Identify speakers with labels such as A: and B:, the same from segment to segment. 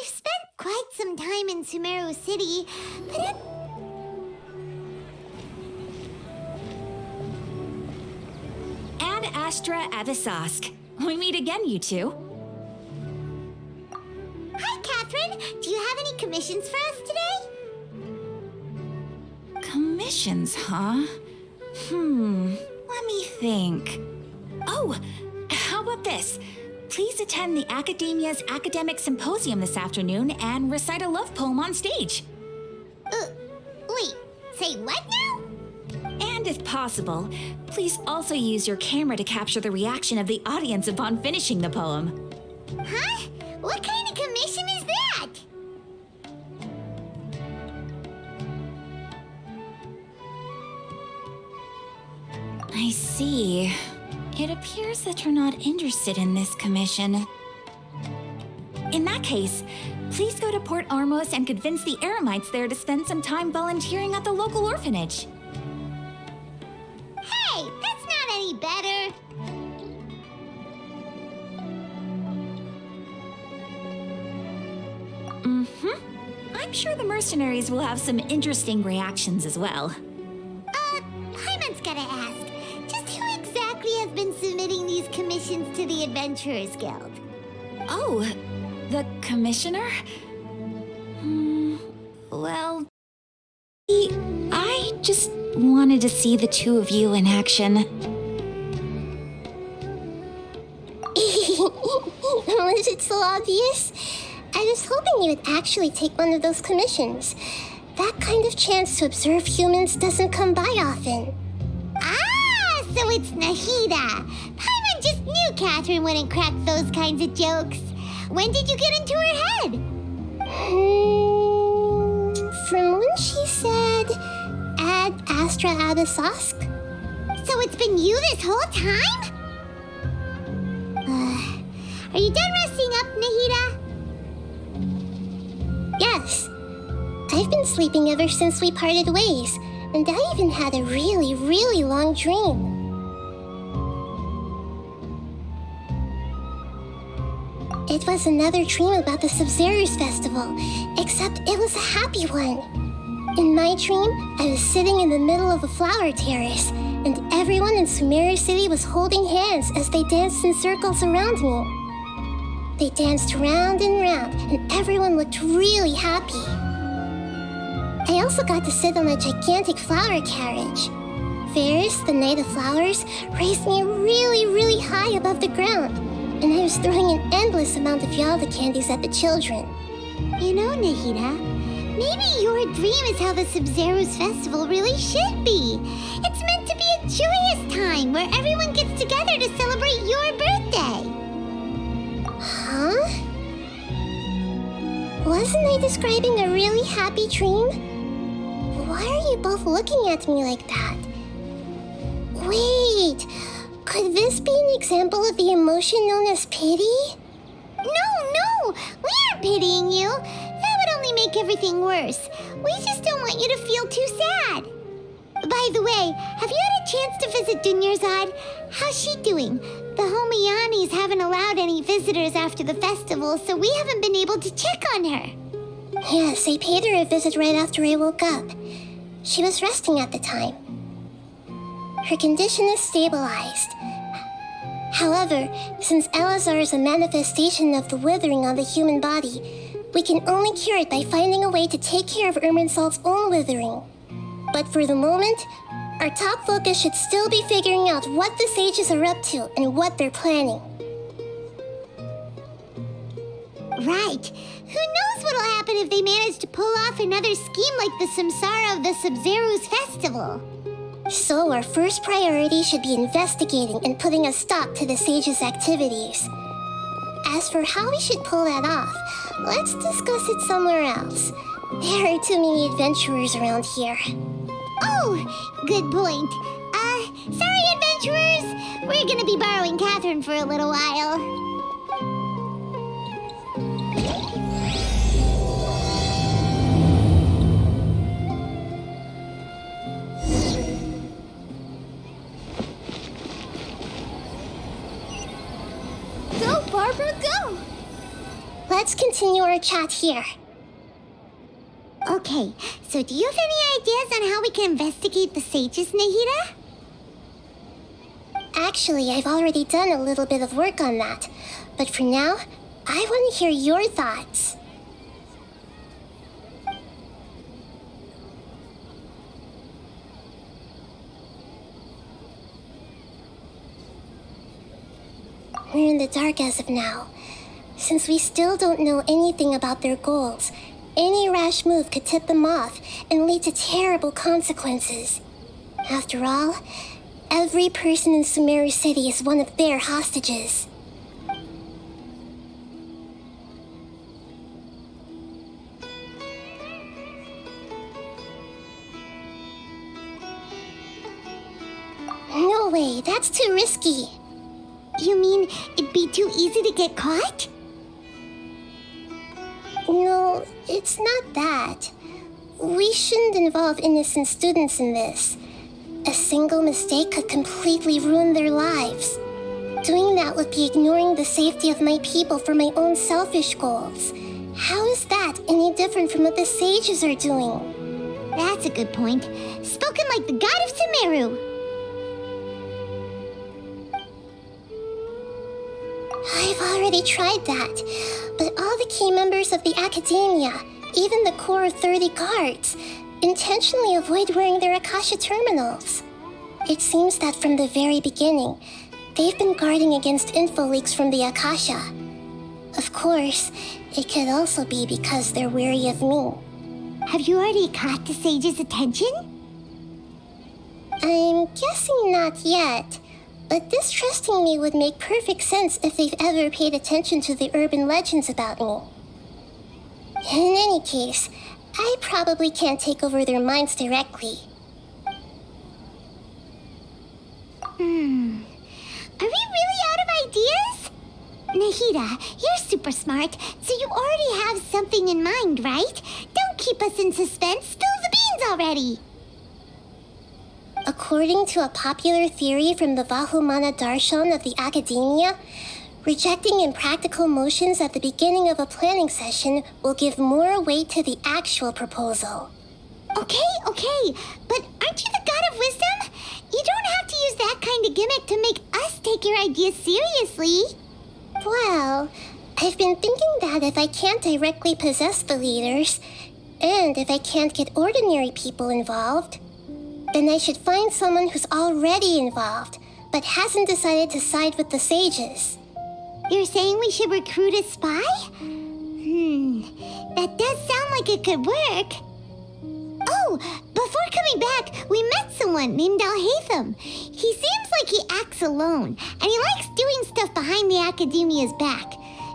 A: I've spent quite some time in Sumeru City, but
B: Ad Astra Avisask. We meet again, you two.
A: Hi, Catherine. Do you have any commissions for us today?
B: Commissions, huh? Let me think. Oh, how about this? Please attend the Academia's Academic Symposium this afternoon and recite a love poem on stage.
A: Wait, say what now?
B: And if possible, please also use your camera to capture the reaction of the audience upon finishing the poem.
A: Huh? What kind of commission is that?
B: I see. It appears that you're not interested in this commission. In that case, please go to Port Armos and convince the Eremites there to spend some time volunteering at the local orphanage.
A: Hey, that's not any better.
B: I'm sure the mercenaries will have some interesting reactions as well.
A: Hyman's gotta ask, just who exactly has been submitting these commissions to the Adventurers Guild?
B: Oh, the commissioner? Well, I just wanted to see the two of you in action.
C: Was it so obvious? I was hoping you would actually take one of those commissions. That kind of chance to observe humans doesn't come by often.
A: Ah, so it's Nahida. Hyman just knew Catherine wouldn't crack those kinds of jokes. When did you get into her head?
C: From when she said, Ad Astra Abisask.
A: So it's been you this whole time? Are you done resting up, Nahida?
C: Yes. I've been sleeping ever since we parted ways, and I even had a really, really long dream. It was another dream about the Sub-Zero's festival, except it was a happy one. In my dream, I was sitting in the middle of a flower terrace, and everyone in Sumeru City was holding hands as they danced in circles around me. They danced round and round, and everyone looked really happy. I also got to sit on a gigantic flower carriage. Ferris, the Knight of Flowers, raised me really, really high above the ground, and I was throwing an endless amount of Yalda candies at the children.
A: You know, Nahida, maybe your dream is how the Sub-Zero's festival really should be. It's meant to be a joyous time where everyone gets together to celebrate your birthday.
C: Huh? Wasn't I describing a really happy dream? Why are you both looking at me like that? Wait, could this be an example of the emotion known as pity?
A: No, we aren't pitying you. That would only make everything worse. We just don't want you to feel too sad. By the way, have you had a chance to visit Dunyarzad? How's she doing? The Homiyanis haven't allowed any visitors after the festival, so we haven't been able to check on her.
C: Yes, I paid her a visit right after I woke up. She was resting at the time. Her condition is stabilized. However, since Elazar is a manifestation of the withering on the human body, we can only cure it by finding a way to take care of Irminsol's own withering. But for the moment, our top focus should still be figuring out what the sages are up to and what they're planning.
A: Right. Who knows what'll happen if they manage to pull off another scheme like the Samsara of the Sub-Zero's festival?
C: So our first priority should be investigating and putting a stop to the sages' activities. As for how we should pull that off, let's discuss it somewhere else. There are too many adventurers around here.
A: Oh, good point. Sorry, adventurers. We're gonna be borrowing Catherine for a little while.
C: let's continue our chat here.
A: Okay, so do you have any ideas on how we can investigate the sages, Nahida?
C: Actually, I've already done a little bit of work on that. But for now, I want to hear your thoughts. We're in the dark as of now. Since we still don't know anything about their goals, any rash move could tip them off and lead to terrible consequences. After all, every person in Sumeru City is one of their hostages. No way, that's too risky.
A: You mean it'd be too easy to get caught?
C: No, it's not that. We shouldn't involve innocent students in this. A single mistake could completely ruin their lives. Doing that would be ignoring the safety of my people for my own selfish goals. How is that any different from what the sages are doing?
A: That's a good point. Spoken like the god of Sumeru.
C: I've already tried that, but all the key members of the Academia, even the core 30 guards, intentionally avoid wearing their Akasha terminals. It seems that from the very beginning, they've been guarding against info leaks from the Akasha. Of course, it could also be because they're wary of me.
A: Have you already caught the sage's attention?
C: I'm guessing not yet, but distrusting me would make perfect sense if they've ever paid attention to the urban legends about me. In any case, I probably can't take over their minds directly.
A: Are we really out of ideas? Nahida, you're super smart, so you already have something in mind, right? Don't keep us in suspense. Spill the beans already.
C: According to a popular theory from the Vahumana Darshan of the Academia, rejecting impractical motions at the beginning of a planning session will give more weight to the actual proposal.
A: Okay, but aren't you the god of wisdom? You don't have to use that kind of gimmick to make us take your ideas seriously.
C: Well, I've been thinking that if I can't directly possess the leaders, and if I can't get ordinary people involved, then I should find someone who's already involved, but hasn't decided to side with the sages.
A: You're saying we should recruit a spy? That does sound like it could work. Oh, before coming back, we met someone named Alhaitham. He seems like he acts alone, and he likes doing stuff behind the Academia's back.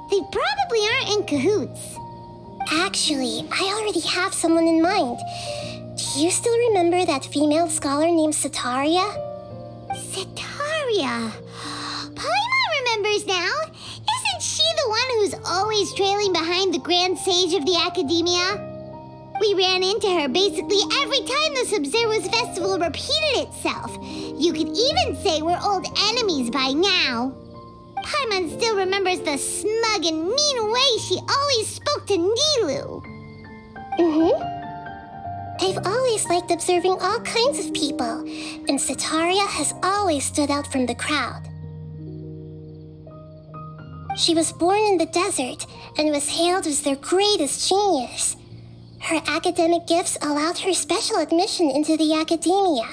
A: They probably aren't in cahoots.
C: Actually, I already have someone in mind. Do you still remember that female scholar named Sataria?
A: Sataria. Paimon remembers now. Isn't she the one who's always trailing behind the Grand Sage of the Academia? We ran into her basically every time the Sub-Zero's festival repeated itself. You could even say we're old enemies by now. Paimon still remembers the smug and mean way she always spoke to Nilu.
C: I've always liked observing all kinds of people, and Sataria has always stood out from the crowd. She was born in the desert and was hailed as their greatest genius. Her academic gifts allowed her special admission into the Academia,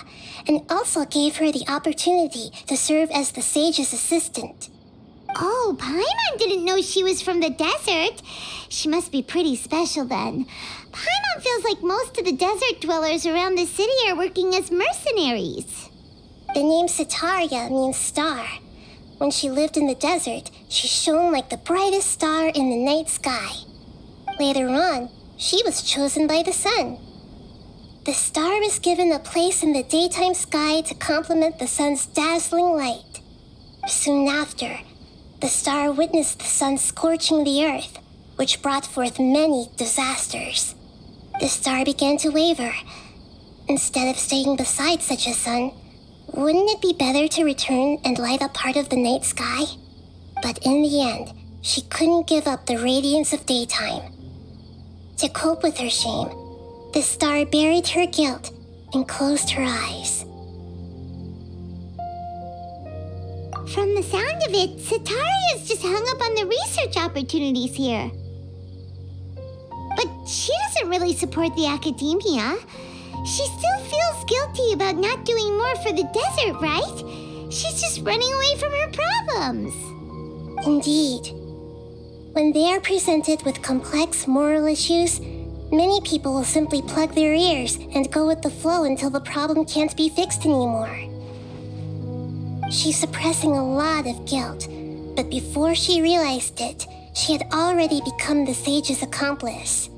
C: and also gave her the opportunity to serve as the sage's assistant.
A: Oh, Paimon didn't know she was from the desert. She must be pretty special then. Paimon feels like most of the desert dwellers around the city are working as mercenaries.
C: The name Sataria means star. When she lived in the desert, she shone like the brightest star in the night sky. Later on, she was chosen by the sun. The star was given a place in the daytime sky to complement the sun's dazzling light. Soon after, the star witnessed the sun scorching the earth, which brought forth many disasters. The star began to waver. Instead of staying beside such a sun, wouldn't it be better to return and light up part of the night sky? But in the end, She couldn't give up the radiance of daytime. To cope with her shame, the star buried her guilt and closed her eyes.
A: From the sound of it, Sataria's just hung up on the research opportunities here. But she doesn't really support the academia. She still feels guilty about not doing more for the desert, right? She's just running away from her problems.
C: Indeed. When they are presented with complex moral issues, many people will simply plug their ears and go with the flow until the problem can't be fixed anymore. She's suppressing a lot of guilt, but before she realized it, she had already become the sage's accomplice.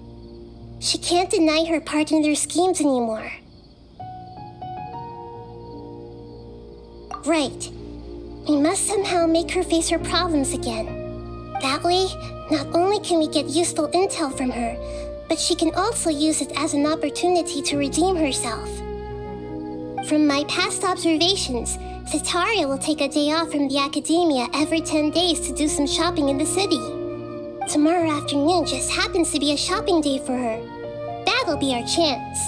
C: She can't deny her part in their schemes anymore. Right. We must somehow make her face her problems again. That way, not only can we get useful intel from her, but she can also use it as an opportunity to redeem herself. From my past observations, Sataria will take a day off from the academia every 10 days to do some shopping in the city. Tomorrow afternoon just happens to be a shopping day for her. That'll be our chance.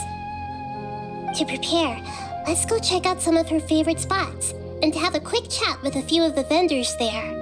C: To prepare, let's go check out some of her favorite spots and have a quick chat with a few of the vendors there.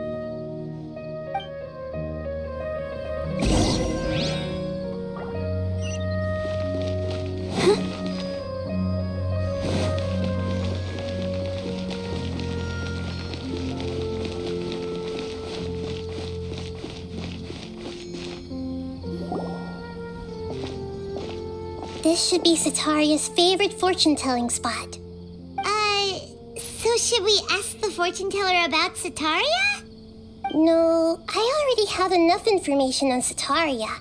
C: This should be Sataria's favorite fortune-telling spot.
A: So should we ask the fortune teller about Sataria?
C: No, I already have enough information on Sataria.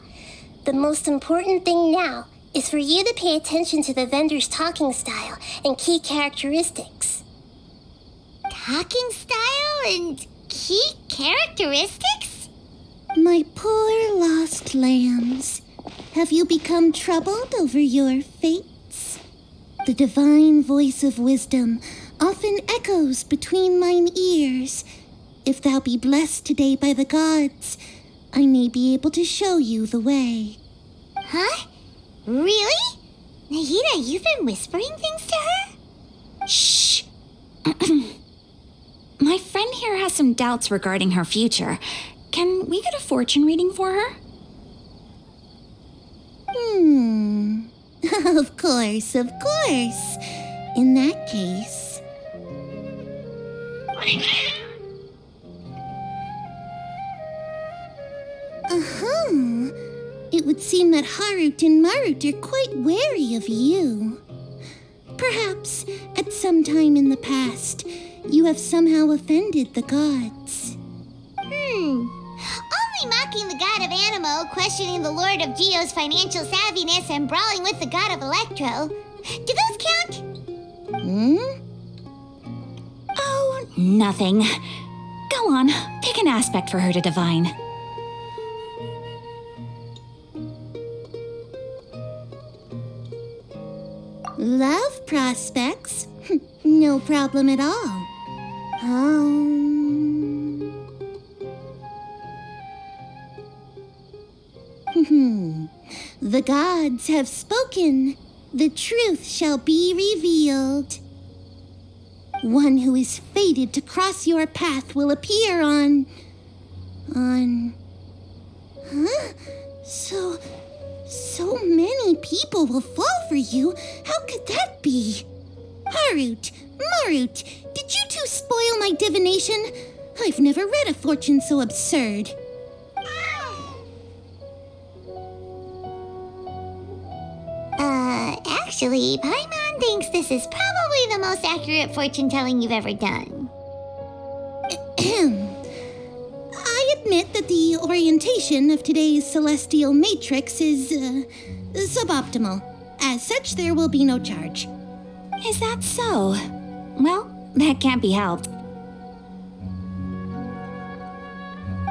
C: The most important thing now is for you to pay attention to the vendor's talking style and key characteristics.
A: Talking style and key characteristics?
D: My poor lost lambs, have you become troubled over your fates? The divine voice of wisdom often echoes between mine ears. If thou be blessed today by the gods, I may be able to show you the way.
A: Huh? Really? Nahida, you've been whispering things to her?
B: Shh! My friend here has some doubts regarding her future. Can we get a fortune reading for her?
D: Of course, of course. In that case... It would seem that Harut and Marut are quite wary of you. Perhaps, at some time in the past, you have somehow offended the gods.
A: Only mocking the god of Animo, questioning the lord of Geo's financial savviness, and brawling with the god of Electro. Do those count?
B: Oh, nothing. Go on, pick an aspect for her to divine.
D: Love prospects? No problem at all. The gods have spoken. The truth shall be revealed. One who is fated to cross your path will appear on... Huh? So many people will fall for you. How could that be? Harut, Marut, did you two spoil my divination? I've never read a fortune so absurd.
A: Actually, Paimon thinks this is probably the most accurate fortune-telling you've ever done.
D: I admit that the orientation of today's celestial matrix is suboptimal. As such, there will be no charge.
B: Is that so? Well, that can't be helped.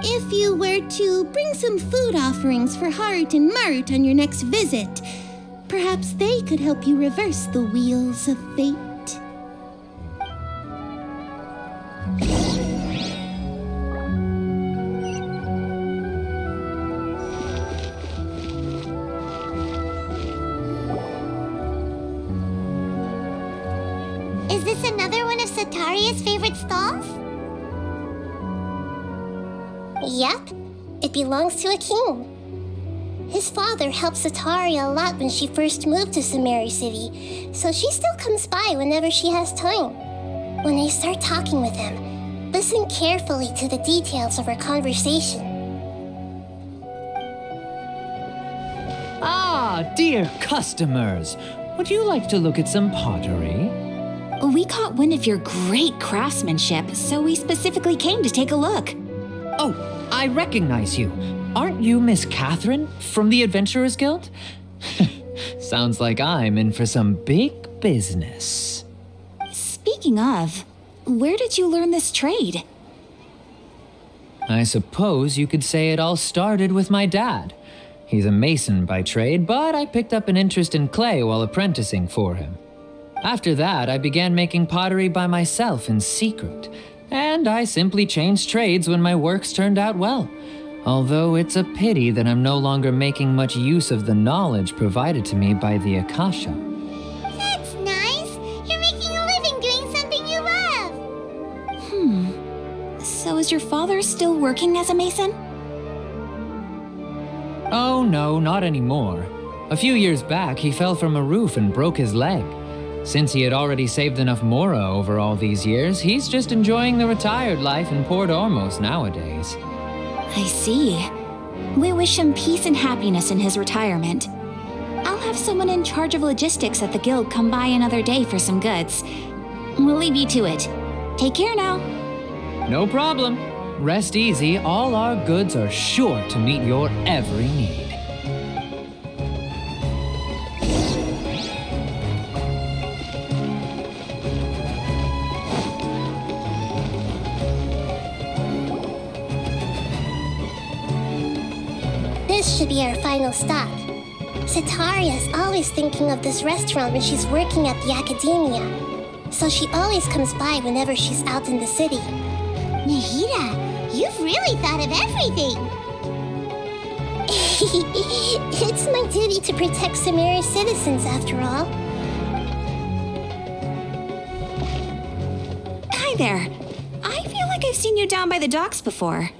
D: If you were to bring some food offerings for Harut and Marut on your next visit, perhaps they could help you reverse the wheels of fate.
A: Is this another one of Sataria's favorite stalls?
C: Yep, it belongs to a king. His father helped Sataria a lot when she first moved to Sumeru City, so she still comes by whenever she has time. When I start talking with him, listen carefully to the details of our conversation.
E: Ah, dear customers, would you like to look at some pottery?
B: We caught wind of your great craftsmanship, so we specifically came to take a look.
E: Oh, I recognize you. Aren't you Miss Catherine from the Adventurers Guild? Sounds like I'm in for some big business.
B: Speaking of, where did you learn this trade?
E: I suppose you could say it all started with my dad. He's a mason by trade, but I picked up an interest in clay while apprenticing for him. After that, I began making pottery by myself in secret, and I simply changed trades when my works turned out well. Although it's a pity that I'm no longer making much use of the knowledge provided to me by the Akasha.
A: That's nice. You're making a living doing something you love.
B: So is your father still working as a mason?
E: Oh no, not anymore. A few years back, he fell from a roof and broke his leg. Since he had already saved enough Mora over all these years, he's just enjoying the retired life in Port Ormos nowadays.
B: I see. We wish him peace and happiness in his retirement. I'll have someone in charge of logistics at the guild come by another day for some goods. We'll leave you to it. Take care now.
E: No problem. Rest easy, all our goods are sure to meet your every need.
C: This should be our final stop. Sataria is always thinking of this restaurant when she's working at the academia, so she always comes by whenever she's out in the city.
A: Nahida, you've really thought of everything.
C: It's my duty to protect Sumeru's citizens, after all.
B: Hi there. I feel like I've seen you down by the docks before.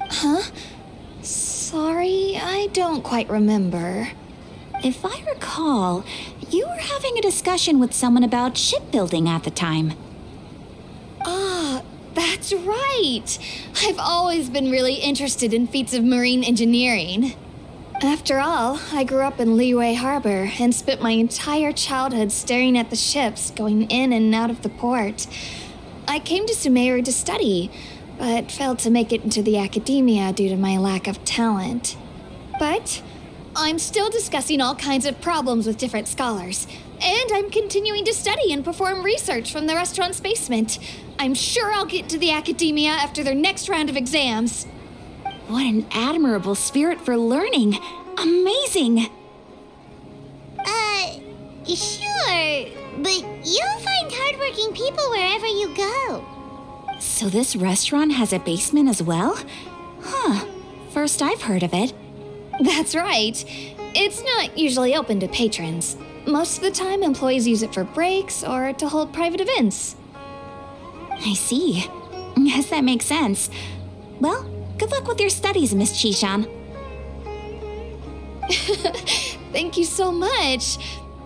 F: Huh? Sorry, I don't quite remember.
B: If I recall, you were having a discussion with someone about shipbuilding at the time.
F: Ah, that's right. I've always been really interested in feats of marine engineering. After all, I grew up in Liyue Harbor and spent my entire childhood staring at the ships going in and out of the port. I came to Sumeru to study, but failed to make it into the academia due to my lack of talent. But I'm still discussing all kinds of problems with different scholars, and I'm continuing to study and perform research from the restaurant's basement. I'm sure I'll get to the academia after their next round of exams.
B: What an admirable spirit for learning. Amazing.
A: Sure, but you'll find hardworking people wherever you go.
B: So this restaurant has a basement as well? Huh. First I've heard of it.
F: That's right. It's not usually open to patrons. Most of the time, employees use it for breaks or to hold private events.
B: I see. Guess that makes sense. Well, good luck with your studies, Miss Chishan.
F: Thank you so much.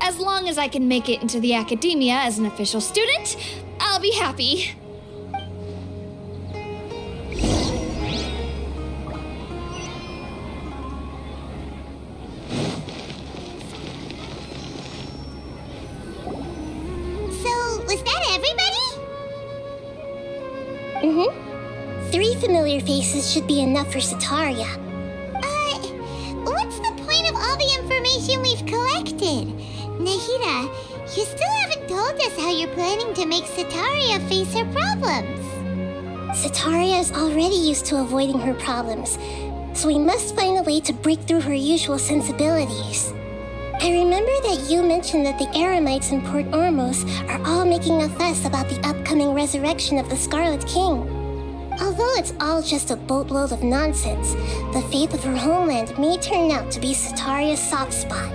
F: As long as I can make it into the academia as an official student, I'll be happy.
A: So, was that everybody?
C: 3 familiar faces should be enough for Sataria.
A: What's the point of all the information we've collected? Nahida, you still haven't told us how you're planning to make Sataria face her problems.
C: Sataria is already used to avoiding her problems, so we must find a way to break through her usual sensibilities. I remember that you mentioned that the Eremites in Port Ormos are all making a fuss about the upcoming resurrection of the Scarlet King. Although it's all just a boatload of nonsense, the fate of her homeland may turn out to be Sataria's soft spot.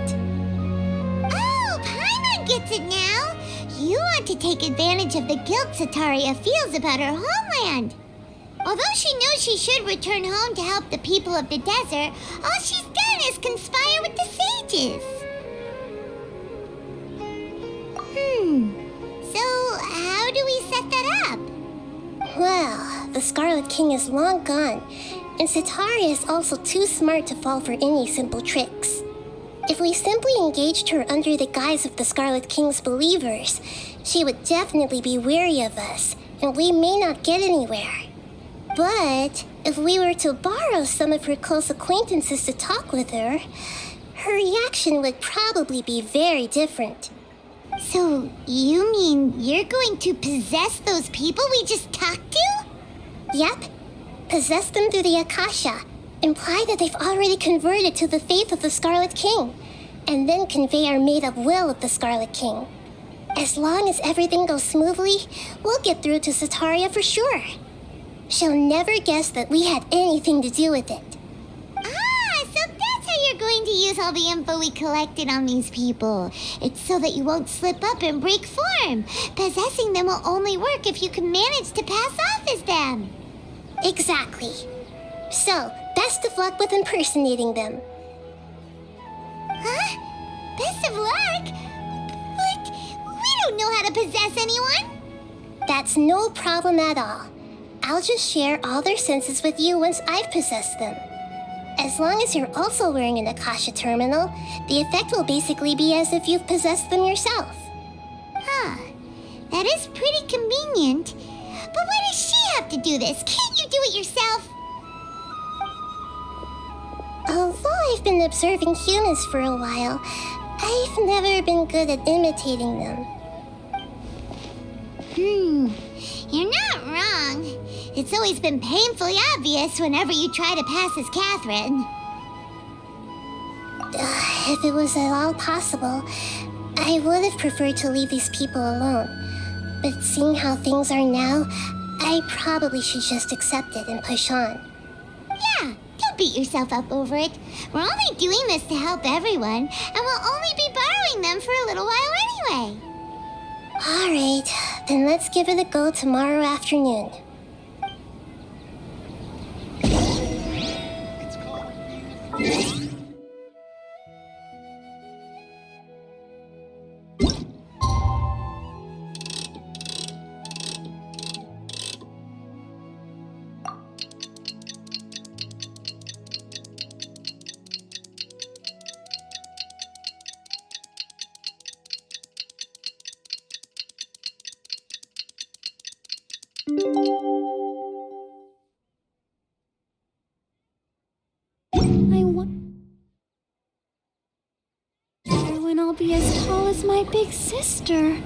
A: Oh, Paimon gets it now. You want to take advantage of the guilt Sataria feels about her homeland. Although she knows she should return home to help the people of the desert, all she's done is conspire with the sages. So how do we set that up?
C: Well, the Scarlet King is long gone, and Sitaria is also too smart to fall for any simple tricks. If we simply engaged her under the guise of the Scarlet King's believers, she would definitely be wary of us, and we may not get anywhere. But if we were to borrow some of her close acquaintances to talk with her, her reaction would probably be very different.
A: So you mean you're going to possess those people we just talked to?
C: Yep. Possess them through the Akasha. Imply that they've already converted to the faith of the Scarlet King, and then convey our made-up will of the Scarlet King. As long as everything goes smoothly, we'll get through to Sataria for sure. She'll never guess that we had anything to do with it.
A: So that's how you're going to use all the info we collected on these people. It's so that you won't slip up and break form. Possessing them will only work if you can manage to pass off as them.
C: Exactly. So, best of luck with impersonating them.
A: Huh? Best of luck? But we don't know how to possess anyone.
C: That's no problem at all. I'll just share all their senses with you once I've possessed them. As long as you're also wearing an Akasha terminal, the effect will basically be as if you've possessed them yourself.
A: Huh. That is pretty convenient. But why does she have to do this? Can't you do it yourself?
C: Although I've been observing humans for a while, I've never been good at imitating them.
A: You're not wrong. It's always been painfully obvious whenever you try to pass as Catherine.
C: If it was at all possible, I would have preferred to leave these people alone. But seeing how things are now, I probably should just accept it and push on.
A: Yeah, don't beat yourself up over it. We're only doing this to help everyone, and we'll only be borrowing them for a little while anyway.
C: Alright, then let's give it a go tomorrow afternoon.
B: When I'll be as tall as my big sister.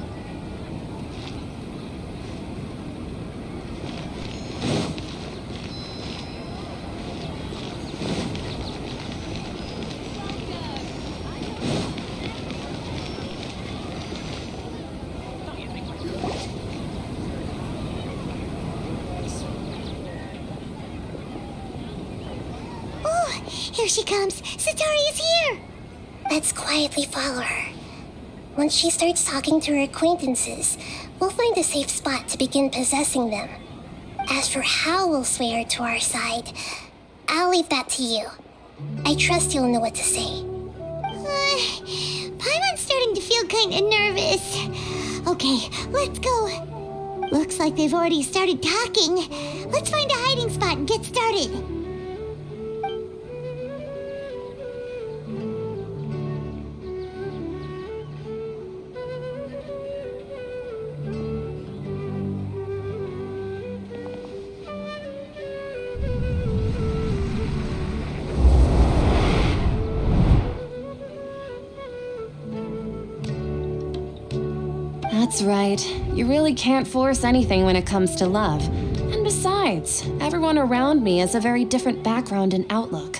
A: Oh, here she comes. Satari's here.
C: Let's quietly follow her. Once she starts talking to her acquaintances, we'll find a safe spot to begin possessing them. As for how we'll sway her to our side, I'll leave that to you. I trust you'll know what to say.
A: Paimon's starting to feel kind of nervous. Okay, let's go. Looks like they've already started talking. Let's find a hiding spot and get started.
G: That's right. You really can't force anything when it comes to love. And besides, everyone around me has a very different background and outlook.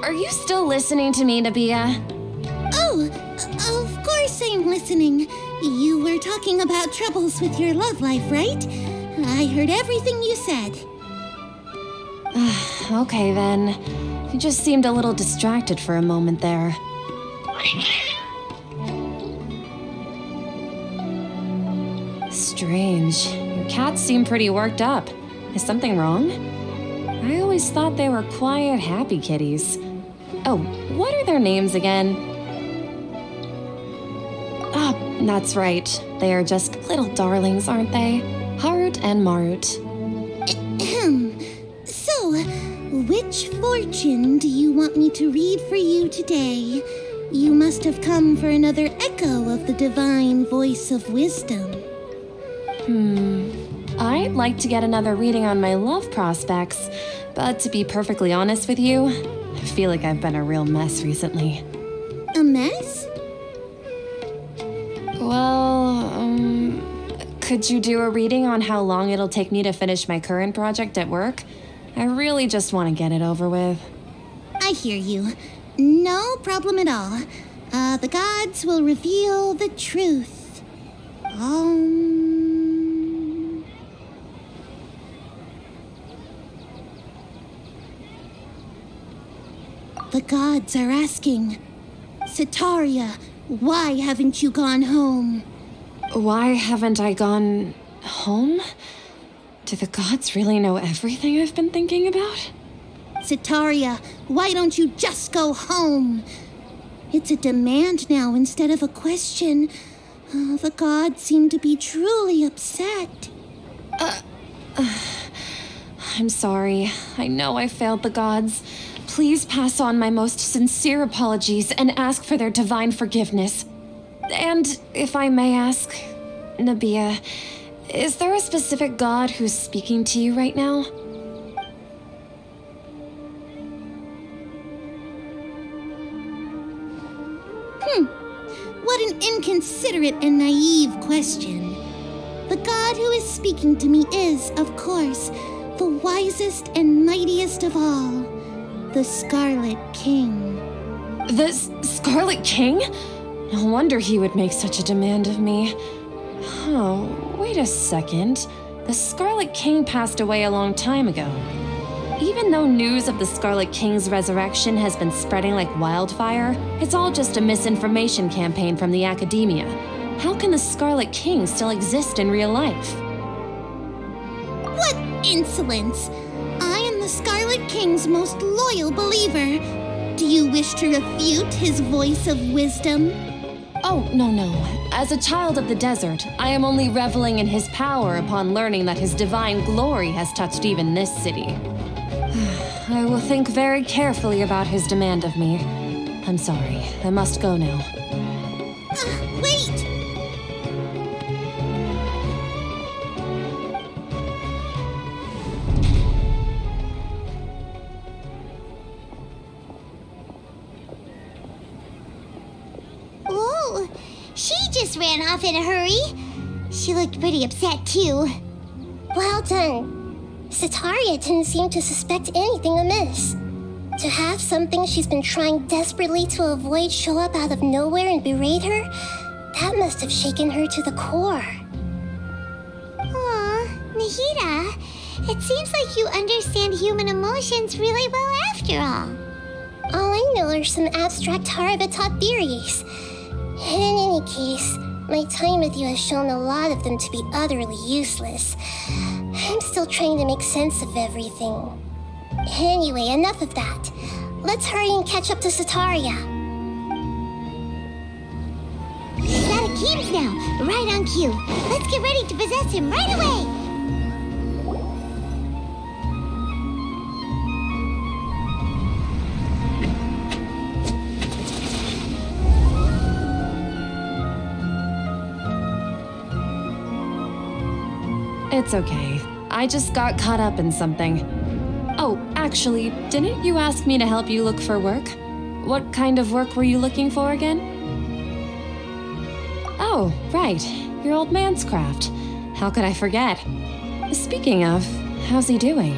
G: Are you still listening to me, Nabia?
D: Oh, of course I'm listening. You were talking about troubles with your love life, right? I heard everything you said.
G: Okay then. You just seemed a little distracted for a moment there. Strange. Your cats seem pretty worked up. Is something wrong? I always thought they were quiet, happy kitties. Oh, what are their names again? Ah, that's right. They are just little darlings, aren't they? Harut and Marut.
D: So, which fortune do you want me to read for you today? You must have come for another echo of the divine voice of wisdom.
G: I'd like to get another reading on my love prospects, but to be perfectly honest with you, I feel like I've been a real mess recently.
D: A mess?
G: Well, could you do a reading on how long it'll take me to finish my current project at work? I really just want to get it over with.
D: I hear you. No problem at all. The gods will reveal the truth. The gods are asking, Setaria, why haven't you gone home?
G: Why haven't I gone home? Do the gods really know everything I've been thinking about?
D: Setaria, why don't you just go home? It's a demand now instead of a question. The gods seem to be truly upset.
G: I'm sorry. I know I failed the gods. Please pass on my most sincere apologies and ask for their divine forgiveness. And if I may ask, Nabia, is there a specific god who's speaking to you right now?
D: What an inconsiderate and naive question. The god who is speaking to me is, of course, the wisest and mightiest of all, the Scarlet King.
G: The Scarlet King? No wonder he would make such a demand of me. Oh, wait a second. The Scarlet King passed away a long time ago. Even though news of the Scarlet King's resurrection has been spreading like wildfire, it's all just a misinformation campaign from the academia. How can the Scarlet King still exist in real life?
D: What insolence! I am the Scarlet King's most loyal believer. Do you wish to refute his voice of wisdom?
G: Oh, no. As a child of the desert, I am only reveling in his power upon learning that his divine glory has touched even this city. I will think very carefully about his demand of me. I'm sorry. I must go now.
D: Wait!
A: Whoa, she just ran off in a hurry. She looked pretty upset too.
C: Well done. Setaria didn't seem to suspect anything amiss. To have something she's been trying desperately to avoid show up out of nowhere and berate her, that must have shaken her to the core.
A: Aw, Nahida, it seems like you understand human emotions really well after all.
C: All I know are some abstract Harava-taught theories. In any case, my time with you has shown a lot of them to be utterly useless. I'm still trying to make sense of everything. Anyway, enough of that. Let's hurry and catch up to Setaria.
A: He's out of Keems now, right on cue. Let's get ready to possess him right away.
G: It's okay. I just got caught up in something. Oh, actually, didn't you ask me to help you look for work? What kind of work were you looking for again? Oh, right. Your old man's craft. How could I forget? Speaking of, how's he doing?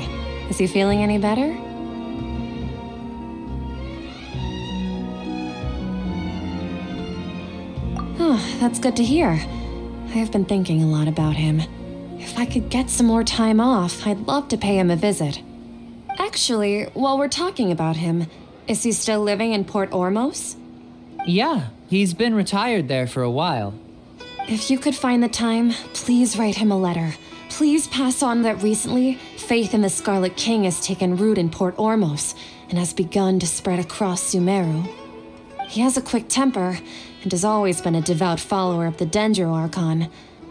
G: Is he feeling any better? Oh, that's good to hear. I have been thinking a lot about him. If I could get some more time off, I'd love to pay him a visit. Actually, while we're talking about him, is he still living in Port Ormos?
E: Yeah, he's been retired there for a while.
G: If you could find the time, please write him a letter. Please pass on that recently, faith in the Scarlet King has taken root in Port Ormos and has begun to spread across Sumeru. He has a quick temper and has always been a devout follower of the Dendro Archon.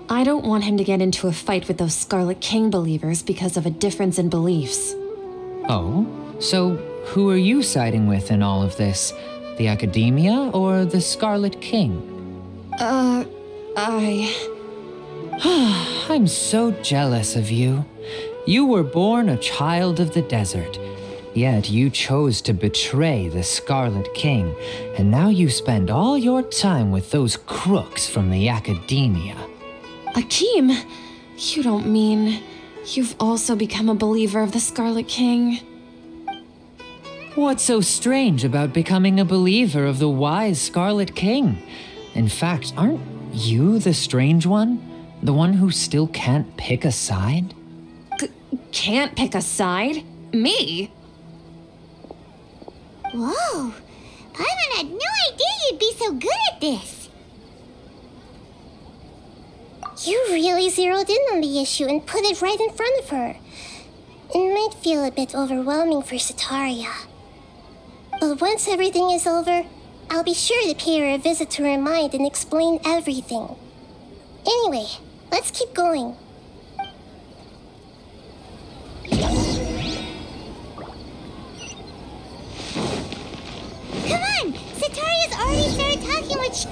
G: I don't want him to get into a fight with those Scarlet King believers because of a difference in beliefs.
E: Oh? So who are you siding with in all of this? The Academia or the Scarlet King? I'm so jealous of you. You were born a child of the desert, yet you chose to betray the Scarlet King, and now you spend all your time with those crooks from the Academia.
G: Akeem, you don't mean you've also become a believer of the Scarlet King?
E: What's so strange about becoming a believer of the wise Scarlet King? In fact, aren't you the strange one? The one who still can't pick a side?
G: Can't pick a side? Me?
A: Whoa! Paimon had no idea you'd be so good at this.
C: You really zeroed in on the issue and put it right in front of her. It might feel a bit overwhelming for Sataria. But once everything is over, I'll be sure to pay her a visit to her mind and explain everything. Anyway, let's keep going.
A: Come on! Sataria's already started talking with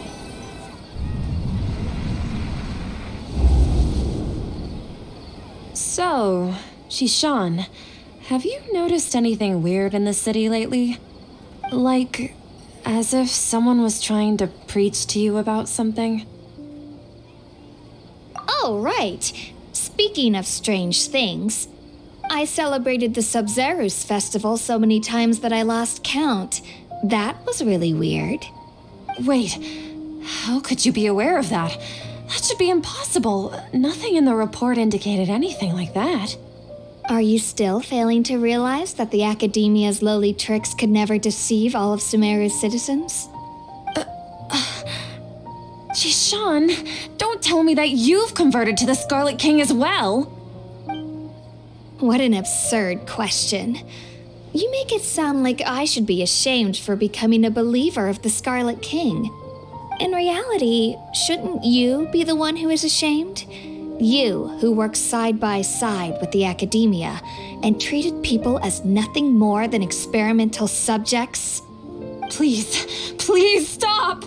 G: So, Shishan, have you noticed anything weird in the city lately? Like, as if someone was trying to preach to you about something?
F: Oh, right. Speaking of strange things, I celebrated the Sub-Zerus festival so many times that I lost count. That was really weird.
G: Wait, how could you be aware of that? That should be impossible. Nothing in the report indicated anything like that.
F: Are you still failing to realize that the Academia's lowly tricks could never deceive all of Sumeru's citizens?
G: Shishan, don't tell me that you've converted to the Scarlet King as well.
F: What an absurd question. You make it sound like I should be ashamed for becoming a believer of the Scarlet King. In reality, shouldn't you be the one who is ashamed? You, who worked side by side with the Academia and treated people as nothing more than experimental subjects?
G: Please, please stop!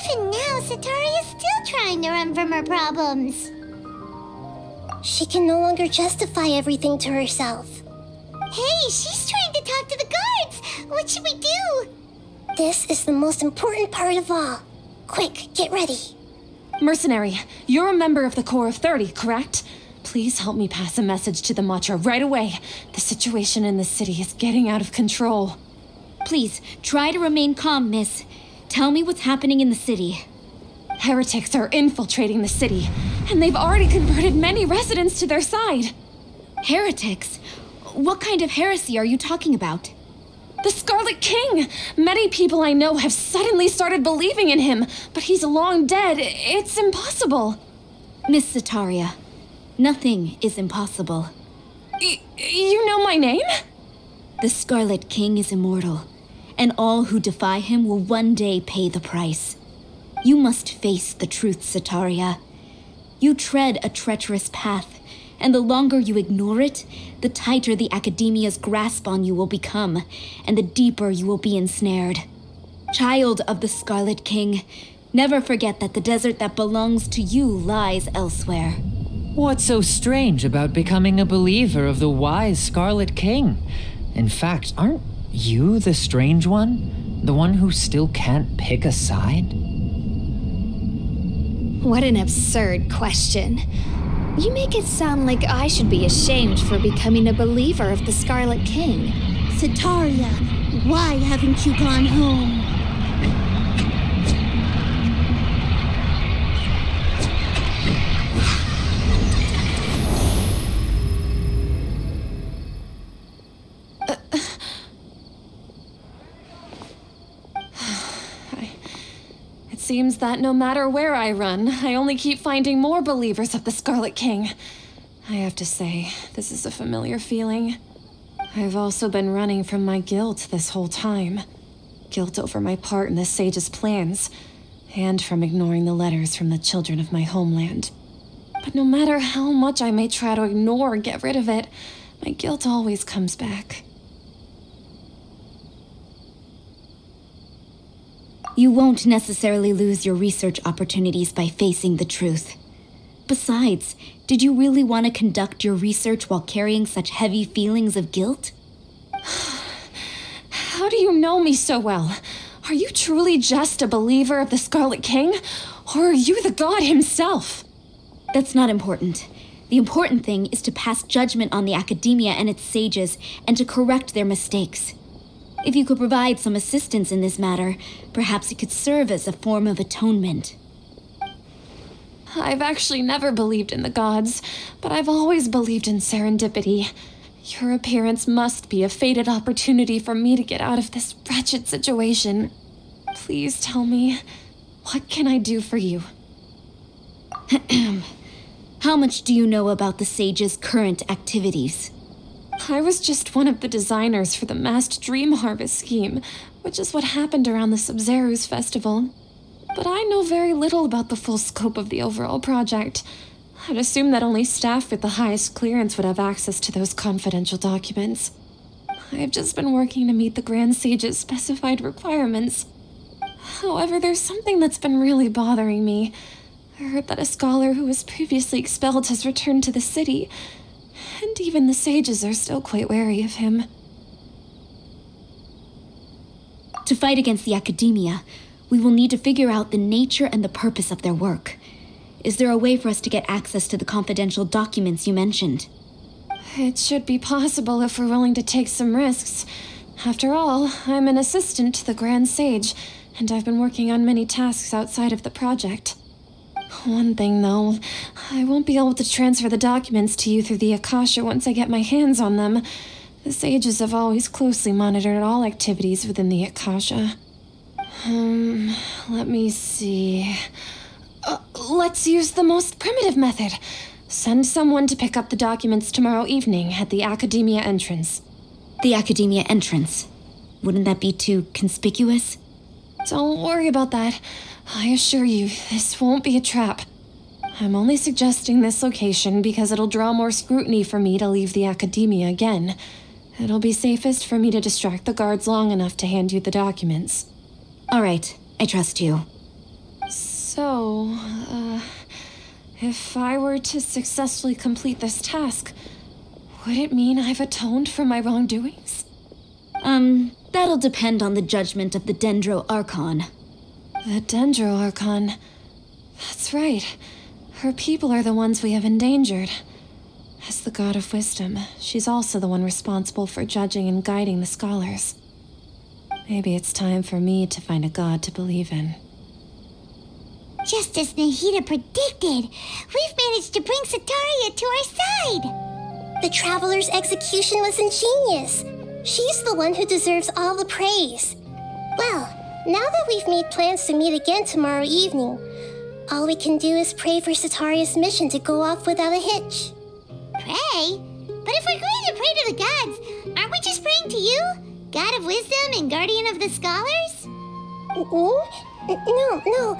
A: Even now, Sataria's still trying to run from her problems.
C: She can no longer justify everything to herself.
A: Hey, she's trying to talk to the guards! What should we do?
C: This is the most important part of all. Quick, get ready.
G: Mercenary, you're a member of the Corps of 30, correct? Please help me pass a message to the Matcha right away. The situation in the city is getting out of control.
B: Please, try to remain calm, miss. Tell me what's happening in the city.
G: Heretics are infiltrating the city, and they've already converted many residents to their side.
B: Heretics? What kind of heresy are you talking about?
G: The Scarlet King! Many people I know have suddenly started believing in him, but he's long dead. It's impossible.
B: Miss Sataria, nothing is impossible.
G: You know my name?
B: The Scarlet King is immortal, and all who defy him will one day pay the price. You must face the truth, Sataria. You tread a treacherous path, and the longer you ignore it, the tighter the Academia's grasp on you will become, and the deeper you will be ensnared. Child of the Scarlet King, never forget that the desert that belongs to you lies elsewhere.
E: What's so strange about becoming a believer of the wise Scarlet King? In fact, aren't you the strange one? The one who still can't pick a side?
F: What an absurd question. You make it sound like I should be ashamed for becoming a believer of the Scarlet King.
D: Sataria, why haven't you gone home?
G: seems that no matter where I run, I only keep finding more believers of the Scarlet King. I have to say, this is a familiar feeling. I've also been running from my guilt this whole time. Guilt over my part in the Sage's plans, and from ignoring the letters from the children of my homeland. But no matter how much I may try to ignore or get rid of it, my guilt always comes back.
B: You won't necessarily lose your research opportunities by facing the truth. Besides, did you really want to conduct your research while carrying such heavy feelings of guilt?
G: How do you know me so well? Are you truly just a believer of the Scarlet King? Or are you the god himself?
B: That's not important. The important thing is to pass judgment on the academia and its sages, and to correct their mistakes. If you could provide some assistance in this matter, perhaps it could serve as a form of atonement.
G: I've actually never believed in the gods, but I've always believed in serendipity. Your appearance must be a fated opportunity for me to get out of this wretched situation. Please tell me, what can I do for you?
B: How much do you know about the sage's current activities?
G: I was just one of the designers for the masked dream harvest scheme, which is what happened around the Sumeru's festival. But I know very little about the full scope of the overall project. I'd assume that only staff with the highest clearance would have access to those confidential documents. I've just been working to meet the Grand Sage's specified requirements. However, there's something that's been really bothering me. I heard that a scholar who was previously expelled has returned to the city, and even the sages are still quite wary of him.
B: To fight against the academia, we will need to figure out the nature and the purpose of their work. Is there a way for us to get access to the confidential documents you mentioned?
G: It should be possible if we're willing to take some risks. After all, I'm an assistant to the Grand Sage, and I've been working on many tasks outside of the project. One thing, though, I won't be able to transfer the documents to you through the Akasha once I get my hands on them. The sages have always closely monitored all activities within the Akasha. Let me see. Let's use the most primitive method. Send someone to pick up the documents tomorrow evening at the Academia entrance.
B: The Academia entrance. Wouldn't that be too conspicuous?
G: Don't worry about that. I assure you, this won't be a trap. I'm only suggesting this location because it'll draw more scrutiny for me to leave the Academia again. It'll be safest for me to distract the guards long enough to hand you the documents.
B: All right, I trust you.
G: So, if I were to successfully complete this task, would it mean I've atoned for my wrongdoings?
B: That'll depend on the judgment of the Dendro Archon.
G: The Dendro Archon. That's right. Her people are the ones we have endangered. As the god of wisdom, she's also the one responsible for judging and guiding the scholars. Maybe it's time for me to find a god to believe in.
A: Just as Nahida predicted, we've managed to bring Sataria to our side.
C: The Traveler's execution was ingenious. She's the one who deserves all the praise. Well, now that we've made plans to meet again tomorrow evening, all we can do is pray for Sataria's mission to go off without a hitch.
A: Pray? But if we're going to pray to the gods, aren't we just praying to you? God of wisdom and guardian of the scholars?
C: No.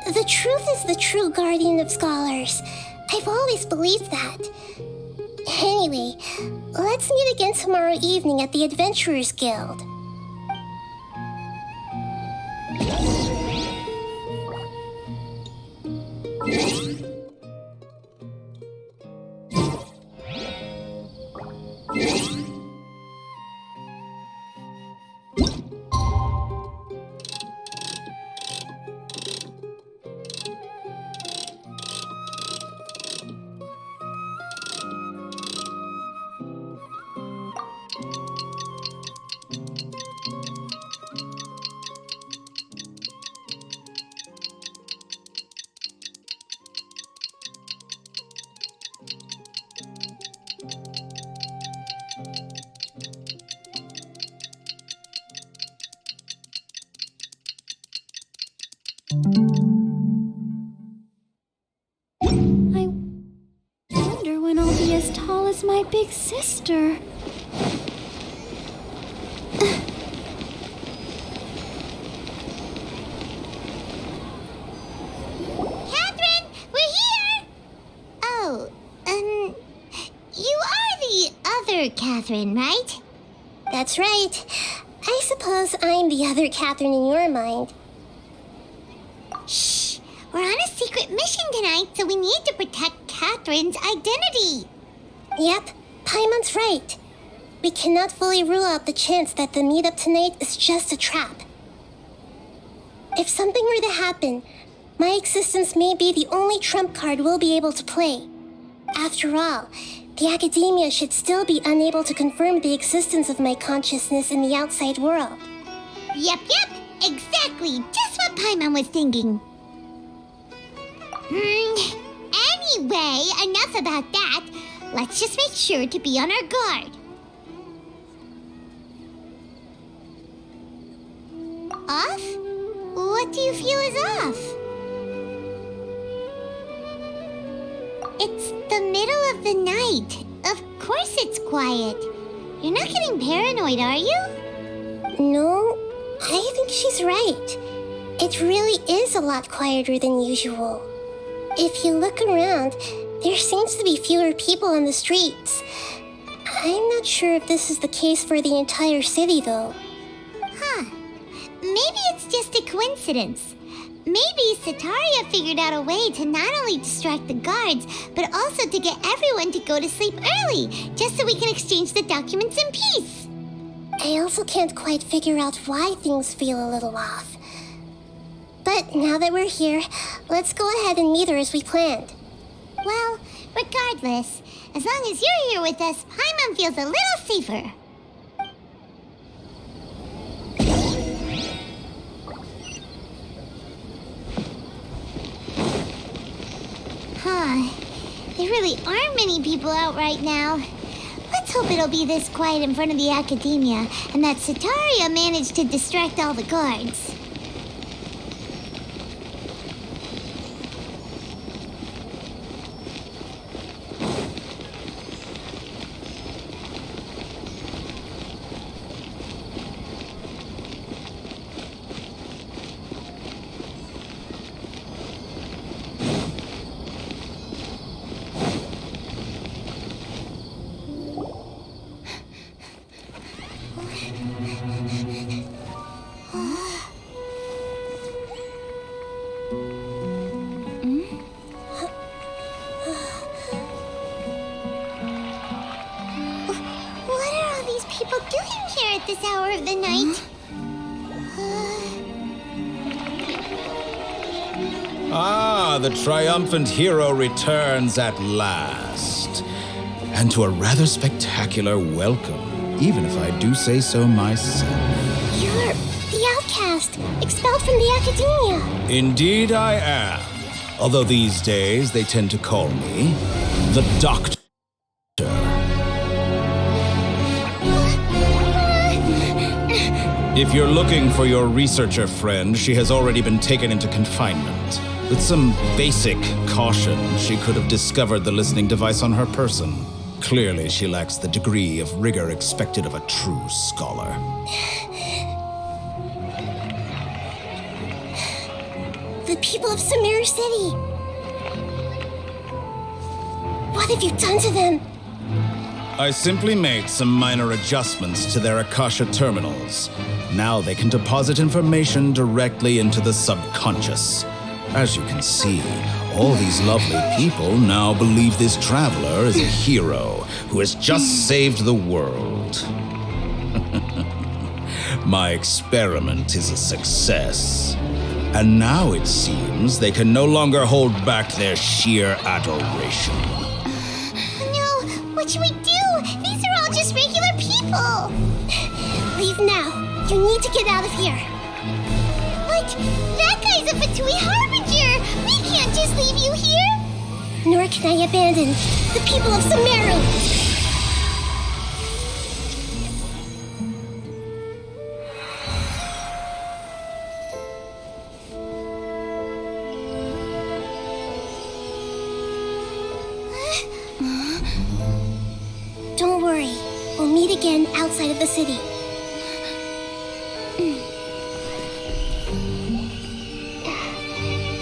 C: The truth is the true guardian of scholars. I've always believed that. Anyway, let's meet again tomorrow evening at the Adventurers Guild.
F: big sister.
A: Catherine, we're here! Oh, you are the other Catherine, right?
C: That's right. I suppose I'm the other Catherine in your mind.
A: Shh! We're on a secret mission tonight, so we need to protect Catherine's identity.
C: Yep, Paimon's right. We cannot fully rule out the chance that the meetup tonight is just a trap. If something were to happen, my existence may be the only trump card we'll be able to play. After all, the academia should still be unable to confirm the existence of my consciousness in the outside world.
A: Yep, exactly. Just what Paimon was thinking. Anyway, enough about that. Let's just make sure to be on our guard. Off? What do you feel is off? It's the middle of the night. Of course it's quiet. You're not getting paranoid, are you?
C: No, I think she's right. It really is a lot quieter than usual. If you look around, there seems to be fewer people on the streets. I'm not sure if this is the case for the entire city, though.
A: Huh. Maybe it's just a coincidence. Maybe Sataria figured out a way to not only distract the guards, but also to get everyone to go to sleep early, just so we can exchange the documents in peace.
C: I also can't quite figure out why things feel a little off. But now that we're here, let's go ahead and meet her as we planned.
A: Well, regardless, as long as you're here with us, Paimon feels a little safer. Huh. There really aren't many people out right now. Let's hope it'll be this quiet in front of the academia, and that Sataria managed to distract all the guards. At this hour of the night.
H: Ah, the triumphant hero returns at last. And to a rather spectacular welcome, even if I do say so myself.
C: You're the outcast, expelled from the academia.
H: Indeed I am. Although these days they tend to call me the Doctor. If you're looking for your researcher friend, she has already been taken into confinement. With some basic caution, she could have discovered the listening device on her person. Clearly, she lacks the degree of rigor expected of a true scholar.
C: The people of Sumeru City. What have you done to them?
H: I simply made some minor adjustments to their Akasha terminals. Now they can deposit information directly into the subconscious. As you can see, all these lovely people now believe this traveler is a hero who has just saved the world. My experiment is a success. And now it seems they can no longer hold back their sheer adoration.
A: No, what should we do? These are all just regular people.
C: Leave now. You need to get out of here.
A: But that guy's a Fatui Harbinger. We can't just leave you here.
C: Nor can I abandon the people of Sumeru. again outside of the city.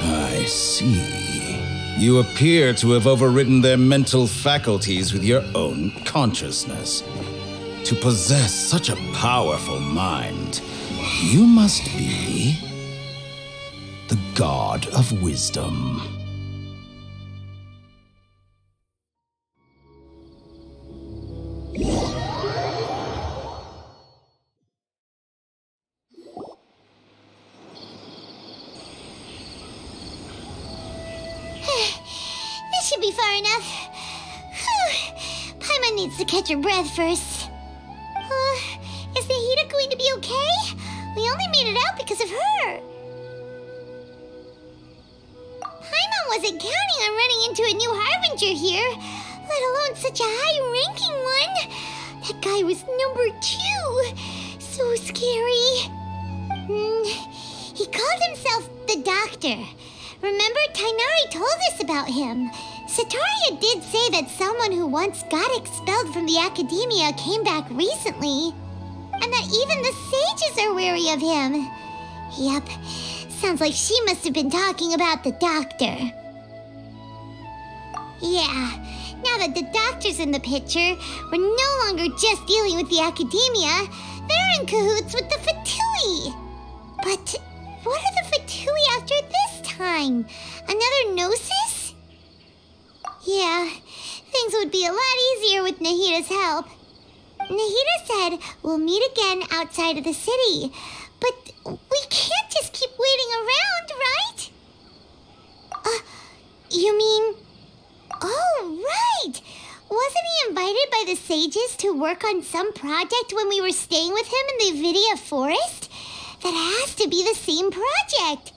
H: I see. You appear to have overridden their mental faculties with your own consciousness. To possess such a powerful mind, you must be the God of Wisdom.
A: This should be far enough. Whew. Paimon needs to catch her breath first. Is Nahida going to be okay? We only made it out because of her. Paimon wasn't counting on running into a new Harbinger here, let alone such a high-ranking one. That guy was number 2. So scary. He called himself the Doctor. Remember, Tainari told us about him. Sataria did say that someone who once got expelled from the academia came back recently. And that even the sages are wary of him. Yep, sounds like she must have been talking about the Doctor. Yeah, now that the Doctor's in the picture, we're no longer just dealing with the academia. They're in cahoots with the Fatui. But what are the Fatui after this time? Another Gnosis? Yeah, things would be a lot easier with Nahida's help. Nahida said we'll meet again outside of the city. But we can't just keep waiting around, right? You mean... Oh, right! Wasn't he invited by the sages to work on some project when we were staying with him in the Vidia Forest? That has to be the same project.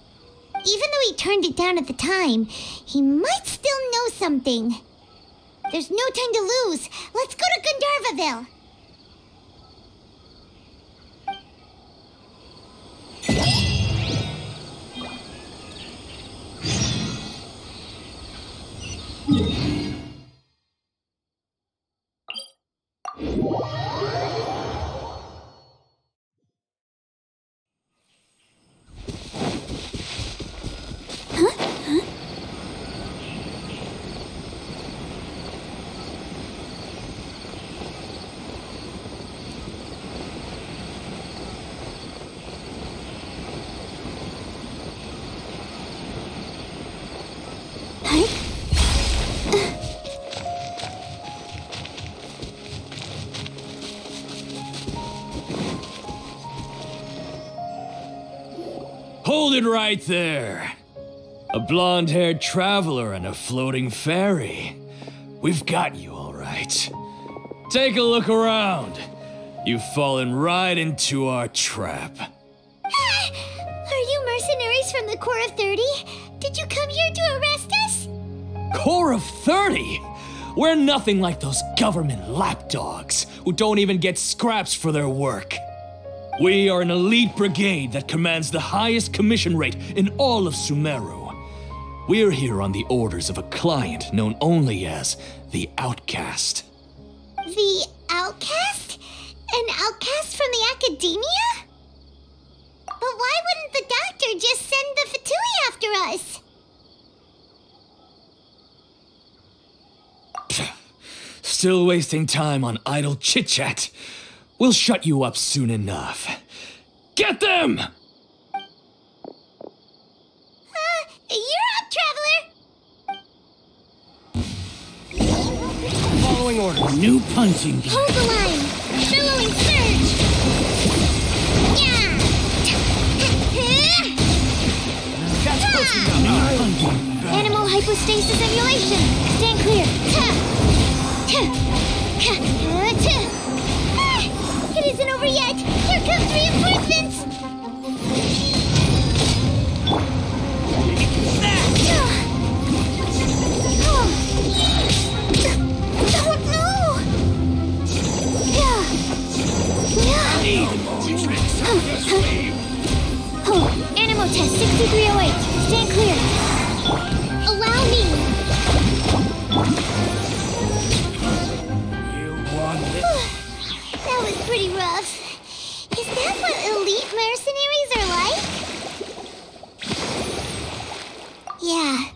A: Even though he turned it down at the time, he might still know something. There's no time to lose. Let's go to Gandharvaville.
I: Hold it right there. A blonde-haired traveler and a floating fairy. We've got you, all right. Take a look around. You've fallen right into our trap.
A: Are you mercenaries from the Corps of 30? Did you come here to arrest us?
I: Corps of 30? We're nothing like those government lapdogs who don't even get scraps for their work. We are an elite brigade that commands the highest commission rate in all of Sumeru. We're here on the orders of a client known only as the Outcast.
A: The Outcast? An outcast from the academia? But why wouldn't the Doctor just send the Fatui after us?
I: Still wasting time on idle chit-chat. We'll shut you up soon enough. Get them!
A: You're up, traveler!
J: Following order. New punching game.
A: Hold the line! Billowing surge! Yeah!
J: That's close enough. New punching.
A: Animal hypostasis emulation! Stand clear! It isn't over yet! Here comes reinforcements! Animal test 6308. Stand clear. Allow me.
J: You want it?
A: That pretty rough. Is that what elite mercenaries are like? Yeah,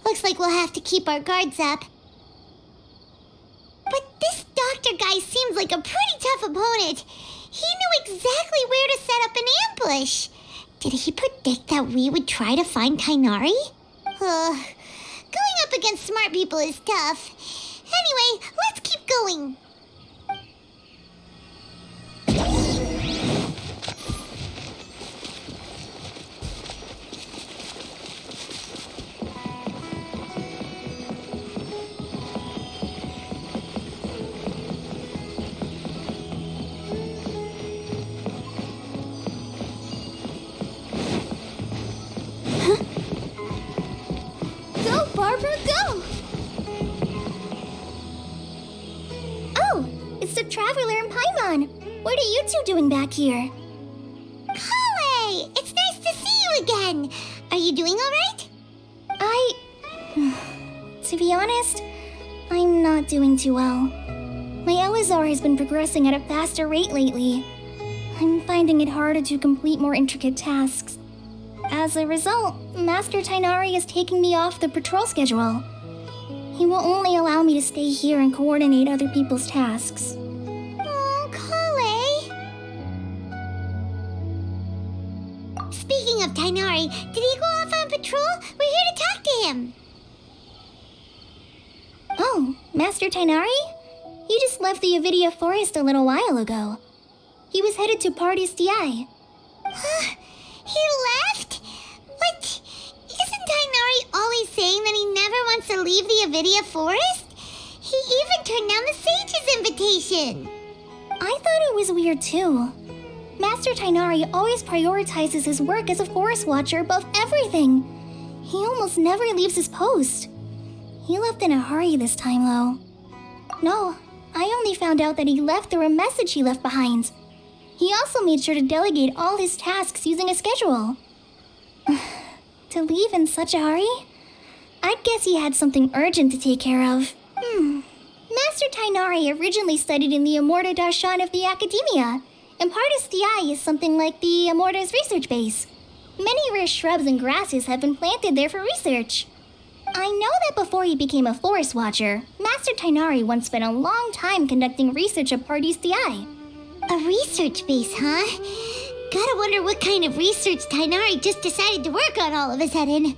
A: looks like we'll have to keep our guards up. But this doctor guy seems like a pretty tough opponent. He knew exactly where to set up an ambush. Did he predict that we would try to find Tainari? Going up against smart people is tough. Anyway, let's keep going. Go, Barbara, go! Oh, it's the Traveler and Paimon. What are you two doing back here? Kale, it's nice to see you again. Are you doing all right?
C: To be honest, I'm not doing too well. My Elazar has been progressing at a faster rate lately. I'm finding it harder to complete more intricate tasks. As a result, Master Tainari is taking me off the patrol schedule. He will only allow me to stay here and coordinate other people's tasks.
A: Oh, Kale. Speaking of Tainari, did he go off on patrol? We're here to talk to him.
C: Oh, Master Tainari? He just left the Avidia Forest a little while ago. He was headed to Party's DI.
A: He left? What? Isn't Tainari always saying that he never wants to leave the Avidia Forest? He even turned down the Sage's invitation.
C: I thought it was weird too. Master Tainari always prioritizes his work as a forest watcher above everything. He almost never leaves his post. He left in a hurry this time, though. No, I only found out that he left through a message he left behind. He also made sure to delegate all his tasks using a schedule. To leave in such a hurry? I'd guess he had something urgent to take care of. Master Tainari originally studied in the Amorta Darshan of the Academia, and Partis DI is something like the Amorta's research base. Many rare shrubs and grasses have been planted there for research. I know that before he became a forest watcher, Master Tainari once spent a long time conducting research at Partis DI.
A: A research base, huh? Gotta wonder what kind of research Tainari just decided to work on all of a sudden.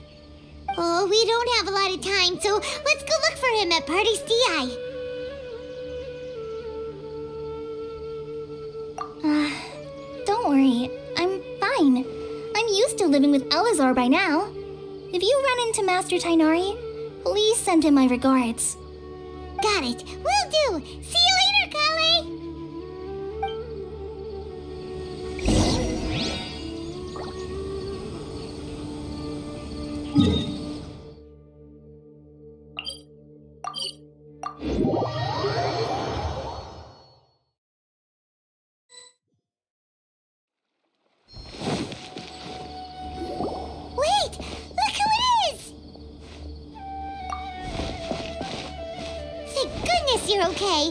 A: Oh, we don't have a lot of time, so let's go look for him at Party's DI.
C: Don't worry, I'm fine. I'm used to living with Elazar by now. If you run into Master Tainari, please send him my regards.
A: Got it. Will do. See you later, Kale. Wait! Look who it is! Thank goodness you're okay.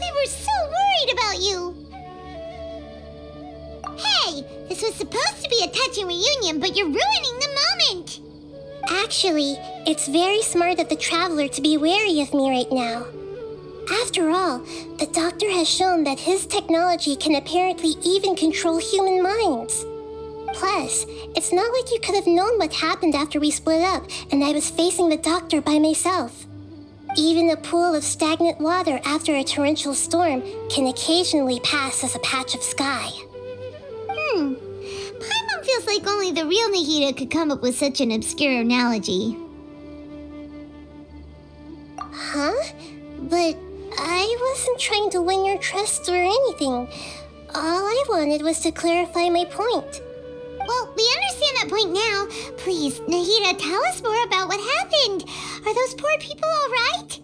A: We were so worried about you. Hey, this was supposed to be a touching reunion, but you're ruining the moment.
C: Actually, it's very smart of the Traveler to be wary of me right now. After all, the Doctor has shown that his technology can apparently even control human minds. Plus, it's not like you could have known what happened after we split up and I was facing the Doctor by myself. Even a pool of stagnant water after a torrential storm can occasionally pass as a patch of sky.
A: Paimon feels like only the real Nahida could come up with such an obscure analogy.
C: Huh? But I wasn't trying to win your trust or anything. All I wanted was to clarify my point.
A: Well, we understand that point now. Please, Nahida, tell us more about what happened. Are those poor people all right?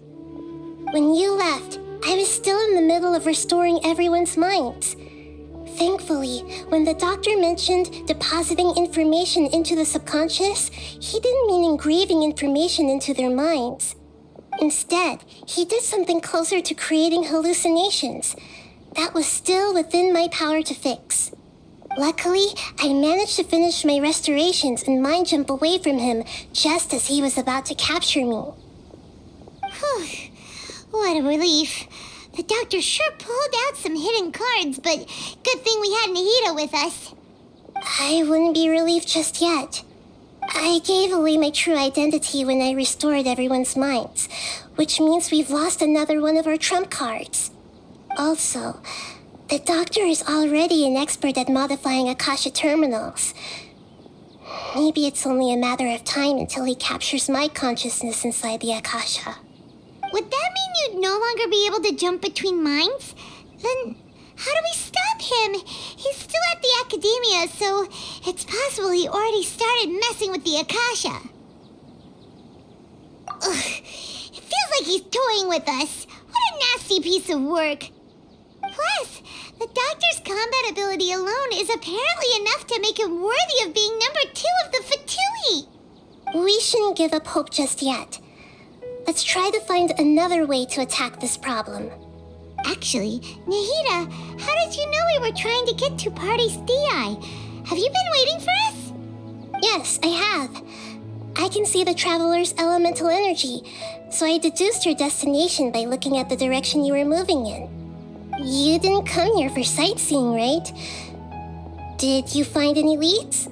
C: When you left, I was still in the middle of restoring everyone's minds. Thankfully, when the Doctor mentioned depositing information into the subconscious, he didn't mean engraving information into their minds. Instead, he did something closer to creating hallucinations. that was still within my power to fix. Luckily, I managed to finish my restorations and mind jump away from him just as he was about to capture me.
A: Whew. What a relief. The doctor sure pulled out some hidden cards, but good thing we had Nahida with us.
C: I wouldn't be relieved just yet. I gave away my true identity when I restored everyone's minds, which means we've lost another one of our trump cards. Also, the doctor is already an expert at modifying Akasha terminals. Maybe it's only a matter of time until he captures my consciousness inside the Akasha.
A: Would that mean you'd no longer be able to jump between minds? Then how do we stop him? He's still at the academia, so it's possible he already started messing with the Akasha. Ugh, it feels like he's toying with us. What a nasty piece of work. Plus, the doctor's combat ability alone is apparently enough to make him worthy of being number 2 of the Fatui.
C: We shouldn't give up hope just yet. Let's try to find another way to attack this problem.
A: Actually, Nahida, how did you know we were trying to get to Party's DI? Have you been waiting for us?
C: Yes, I have. I can see the traveler's elemental energy, so I deduced your destination by looking at the direction you were moving in. You didn't come here for sightseeing, right? Did you find any leads?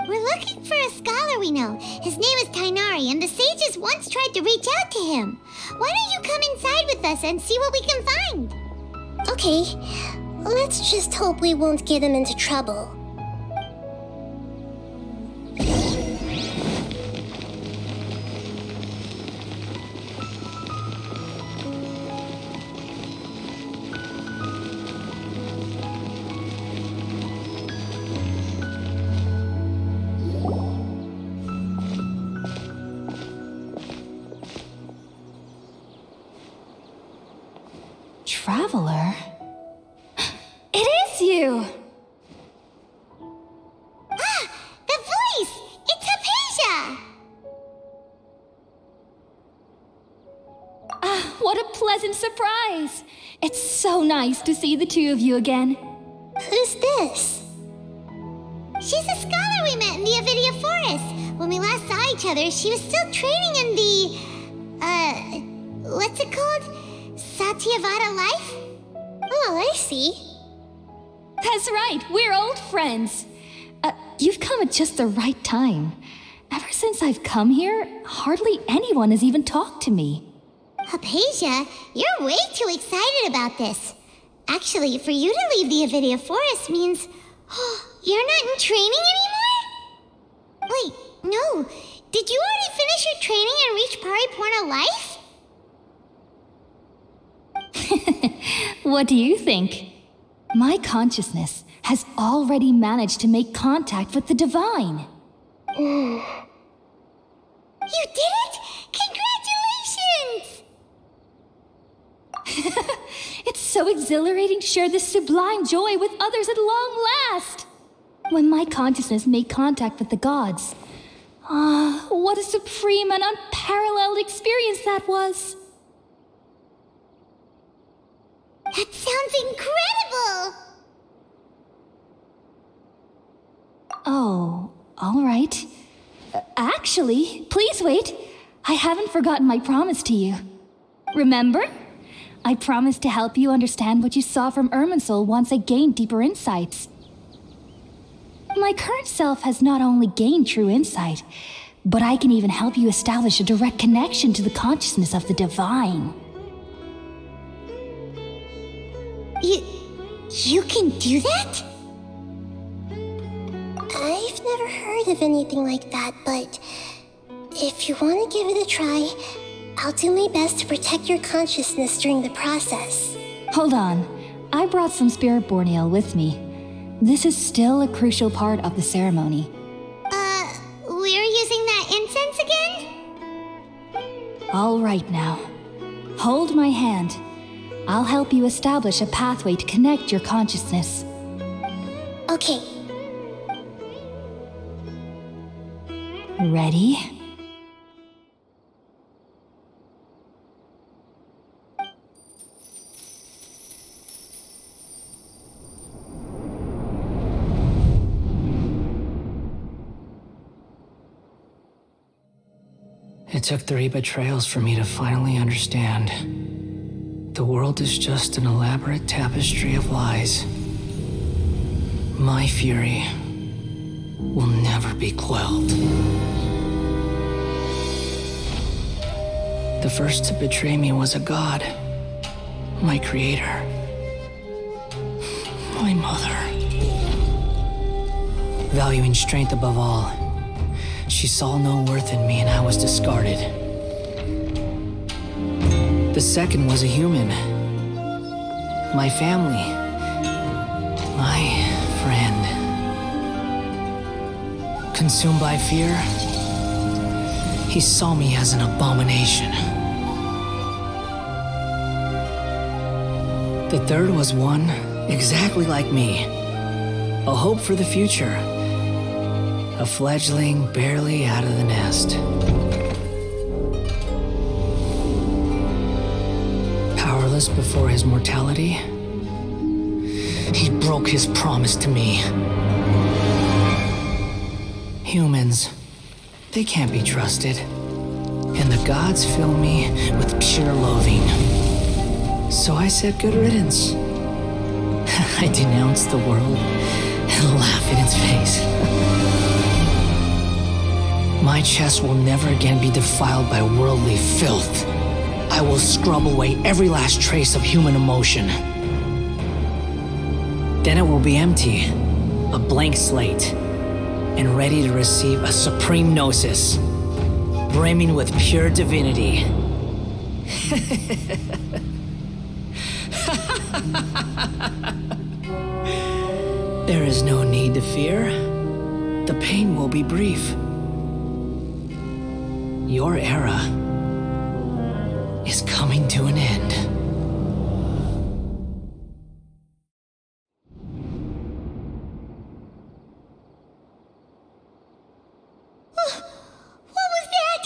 A: We're looking for a scholar we know. His name is Tainari, and the sages once tried to reach out to him. Why don't you come inside with us and see what we can find?
C: Okay, let's just hope we won't get him into trouble.
B: Traveler? It is you!
A: Ah! The voice! It's Hypatia!
F: Ah, what a pleasant surprise! It's so nice to see the two of you again.
C: Who's this?
A: She's a scholar we met in the Avidia Forest. When we last saw each other, she was still training in the... what's it called? Satyavada life?
C: Oh, I see.
F: That's right, we're old friends. You've come at just the right time. Ever since I've come here, hardly anyone has even talked to me.
A: Hypatia, you're way too excited about this. Actually, for you to leave the Avidia Forest means... you're not in training anymore? Wait, no. Did you already finish your training and reach Paripurna life?
F: What do you think? My consciousness has already managed to make contact with the divine.
A: You did it? Congratulations!
F: It's so exhilarating to share this sublime joy with others at long last. When my consciousness made contact with the gods. What a supreme and unparalleled experience that was.
A: That sounds incredible!
F: Oh, all right. Actually, please wait. I haven't forgotten my promise to you. Remember? I promised to help you understand what you saw from Irminsul once I gained deeper insights. My current self has not only gained true insight, but I can even help you establish a direct connection to the consciousness of the divine.
A: You can do that?
C: I've never heard of anything like that, but if you want to give it a try, I'll do my best to protect your consciousness during the process.
F: Hold on. I brought some spirit borneal with me. This is still a crucial part of the ceremony.
A: We're using that incense again?
F: All right now. Hold my hand. I'll help you establish a pathway to connect your consciousness.
C: Okay.
F: Ready?
E: It took 3 betrayals for me to finally understand. The world is just an elaborate tapestry of lies. My fury will never be quelled. The first to betray me was a god, my creator, my mother. Valuing strength above all, she saw no worth in me and I was discarded. The second was a human, my family, my friend. Consumed by fear, he saw me as an abomination. The third was one exactly like me, a hope for the future, a fledgling barely out of the nest. Powerless before his mortality, he broke his promise to me. Humans, they can't be trusted, and the gods fill me with pure loathing. So I said good riddance. I denounced the world and laughed in its face. My chest will never again be defiled by worldly filth. I will scrub away every last trace of human emotion. Then it will be empty, a blank slate, and ready to receive a supreme gnosis, brimming with pure divinity. There is no need to fear. The pain will be brief. Your era is coming to an end.
A: What was that?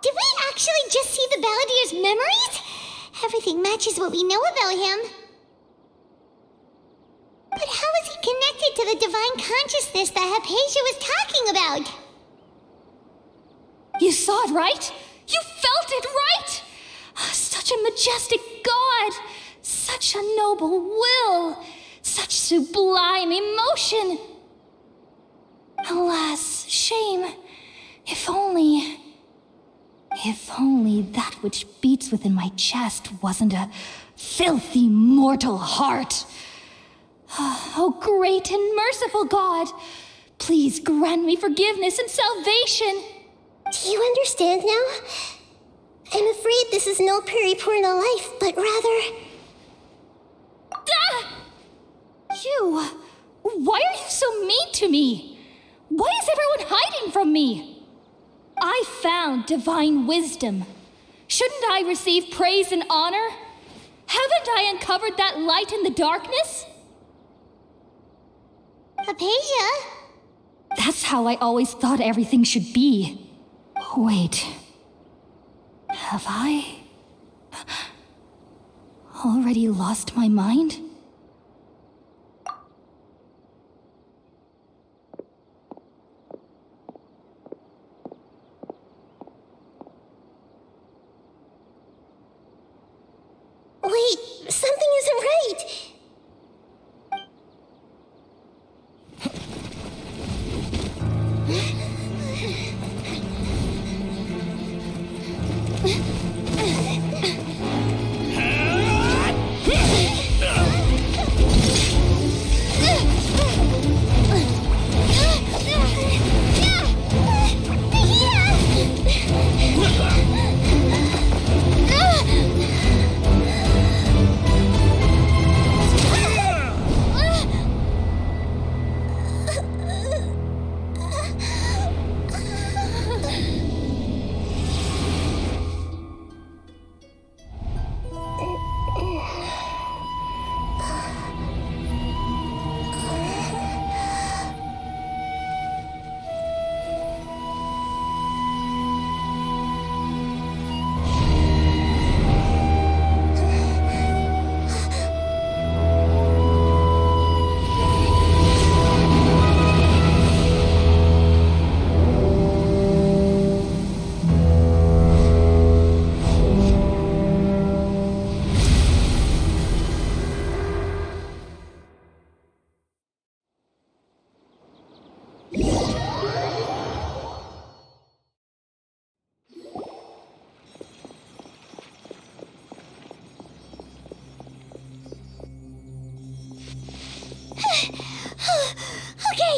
A: Did we actually just see the Baladier's memories? Everything matches what we know about him. But how is he connected to the divine consciousness that Hypatia was talking about?
F: You saw it, right? You felt it, right? Such a majestic god! Such a noble will! Such sublime emotion! Alas, shame. If only that which beats within my chest wasn't a filthy mortal heart. Oh, great and merciful God, please grant me forgiveness and salvation.
C: Do you understand now? I'm afraid this is no periporno life, but rather...
F: Ah! You! Why are you so mean to me? Why is everyone hiding from me? I found divine wisdom. Shouldn't I receive praise and honor? Haven't I uncovered that light in the darkness?
A: Hypatia?
F: That's how I always thought everything should be. Wait. Have I already lost my mind?
C: Wait, something isn't right.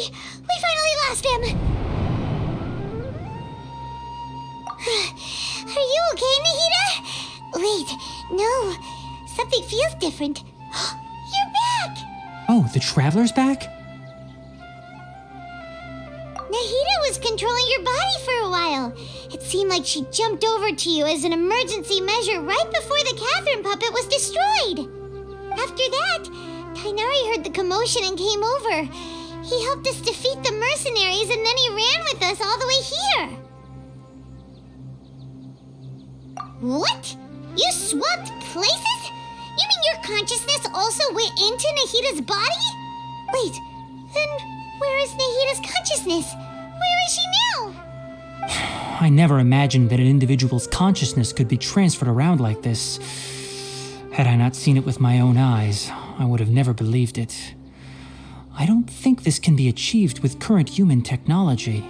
A: We finally lost him! Are you okay, Nahida? Wait, no. Something feels different. You're back!
J: Oh, the Traveler's back?
A: Nahida was controlling your body for a while. It seemed like she jumped over to you as an emergency measure right before the Catherine puppet was destroyed. After that, Tainari heard the commotion and came over. He helped us defeat the mercenaries and then he ran with us all the way here. What? You swapped places? You mean your consciousness also went into Nahida's body? Wait, then where is Nahida's consciousness? Where is she now?
J: I never imagined that an individual's consciousness could be transferred around like this. Had I not seen it with my own eyes, I would have never believed it. I don't think this can be achieved with current human technology.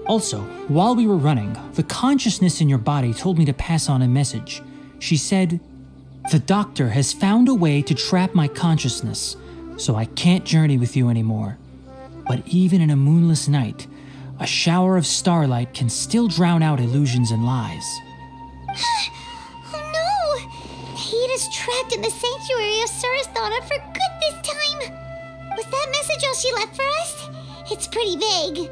J: Also, while we were running, the consciousness in your body told me to pass on a message. She said, "The doctor has found a way to trap my consciousness, so I can't journey with you anymore. But even in a moonless night, a shower of starlight can still drown out illusions and lies."
A: Oh no! Nahida's trapped in the sanctuary of Surasthana for good this time. Was that message all she left for us? It's pretty vague.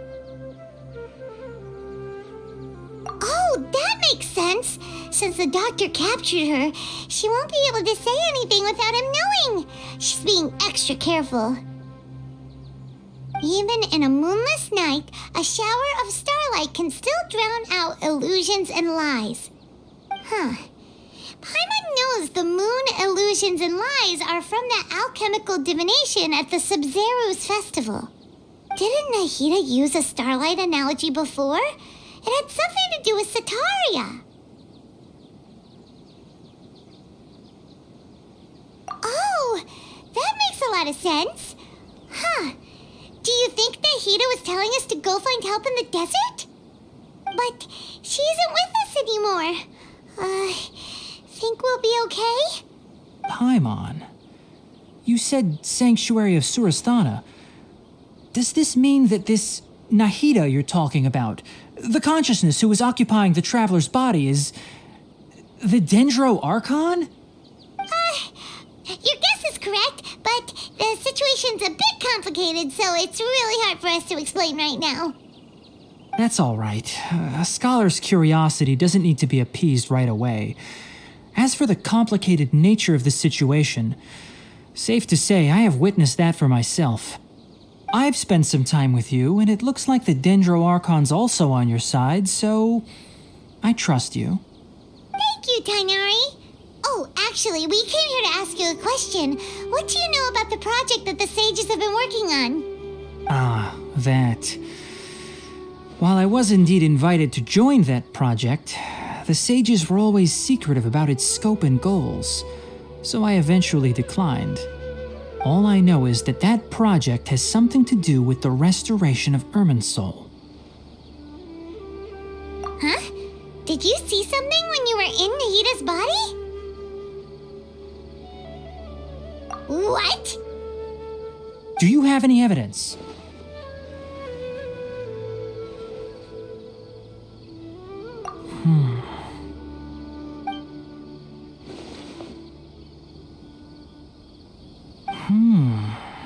A: Oh, that makes sense. Since the doctor captured her, she won't be able to say anything without him knowing. She's being extra careful. Even in a moonless night, a shower of starlight can still drown out illusions and lies. Huh. Paimon knows the moon illusions and lies are from that alchemical divination at the Sub-Zeru's festival. Didn't Nahida use a starlight analogy before? It had something to do with Sataria. Oh, that makes a lot of sense. Huh. Do you think Nahida was telling us to go find help in the desert? But she isn't with us anymore. Think we'll be okay?
J: Paimon, you said Sanctuary of Surasthana. Does this mean that this Nahida you're talking about, the consciousness who is occupying the traveler's body, is the Dendro Archon?
A: Your guess is correct, but the situation's a bit complicated, so it's really hard for us to explain right now.
J: That's all right. A scholar's curiosity doesn't need to be appeased right away. As for the complicated nature of the situation, safe to say I have witnessed that for myself. I've spent some time with you, and it looks like the Dendro Archon's also on your side, so I trust you.
A: Thank you, Tainari. Oh, actually, we came here to ask you a question. What do you know about the project that the sages have been working on?
J: Ah, that. While I was indeed invited to join that project, the sages were always secretive about its scope and goals, so I eventually declined. All I know is that that project has something to do with the restoration of Irminsul.
A: Huh? Did you see something when you were in Nahida's body? What?
J: Do you have any evidence?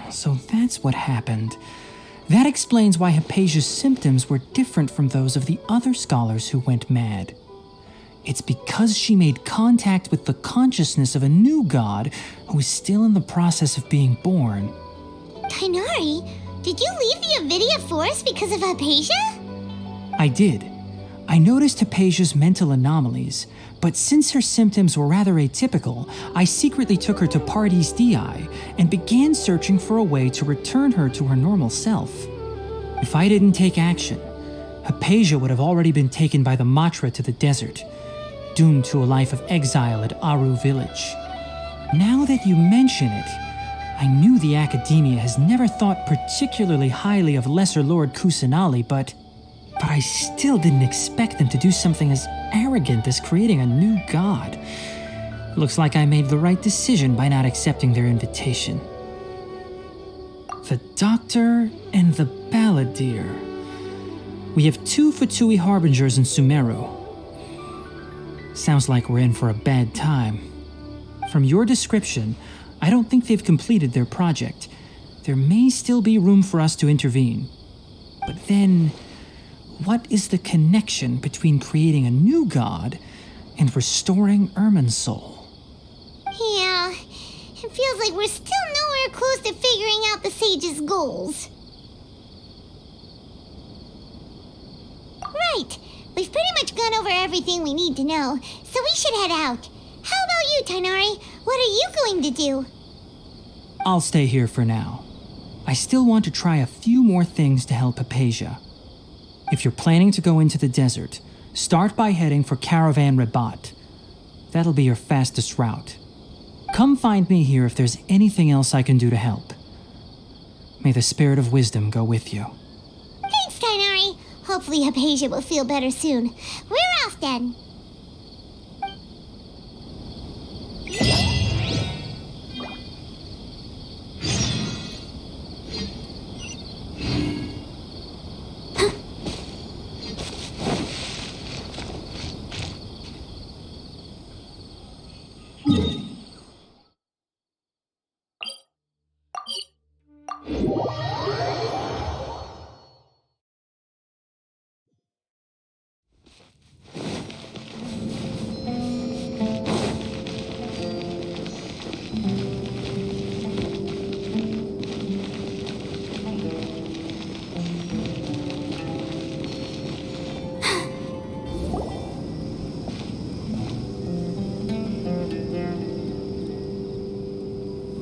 J: So that's what happened. That explains why Hypatia's symptoms were different from those of the other scholars who went mad. It's because she made contact with the consciousness of a new god who is still in the process of being born.
A: Tainari, did you leave the Avidia Forest because of Hypatia?
J: I did. I noticed Hypatia's mental anomalies, but since her symptoms were rather atypical, I secretly took her to Pardes Dii and began searching for a way to return her to her normal self. If I didn't take action, Hypatia would have already been taken by the Matra to the desert, doomed to a life of exile at Aru village. Now that you mention it, I knew the Academia has never thought particularly highly of Lesser Lord Kusanali, but I still didn't expect them to do something as arrogant as creating a new god. Looks like I made the right decision by not accepting their invitation. The doctor and the Balladeer. We have 2 Fatui Harbingers in Sumeru. Sounds like we're in for a bad time. From your description, I don't think they've completed their project. There may still be room for us to intervene. But then, what is the connection between creating a new god and restoring Irminsul?
A: Yeah, it feels like we're still nowhere close to figuring out the sage's goals. Right, we've pretty much gone over everything we need to know, so we should head out. How about you, Tighnari? What are you going to do?
J: I'll stay here for now. I still want to try a few more things to help Hypatia. If you're planning to go into the desert, start by heading for Caravan Rabat. That'll be your fastest route. Come find me here if there's anything else I can do to help. May the spirit of wisdom go with you.
A: Thanks, Tighnari. Hopefully Hypatia will feel better soon. We're off then.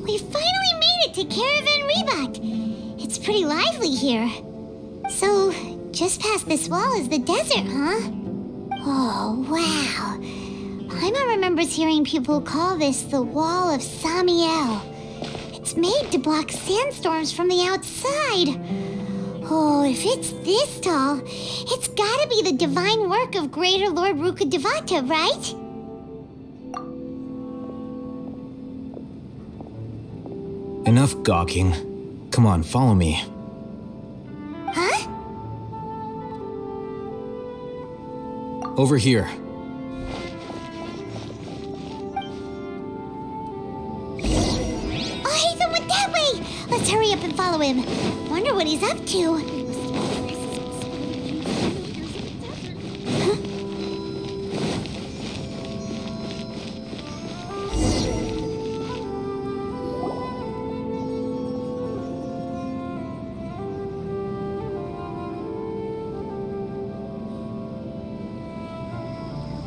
A: We finally made it to Caravan Rebat. It's pretty lively here. So, just past this wall is the desert, huh? Oh, wow. Paimon remembers hearing people call this the Wall of Samiel. It's made to block sandstorms from the outside. Oh, if it's this tall, it's gotta be the divine work of Greater Lord Rukkhadevata, right?
K: Enough gawking. Come on, follow me.
A: Huh?
K: Over here.
A: Oh, Hatham went that way! Let's hurry up and follow him. Wonder what he's up to. Huh?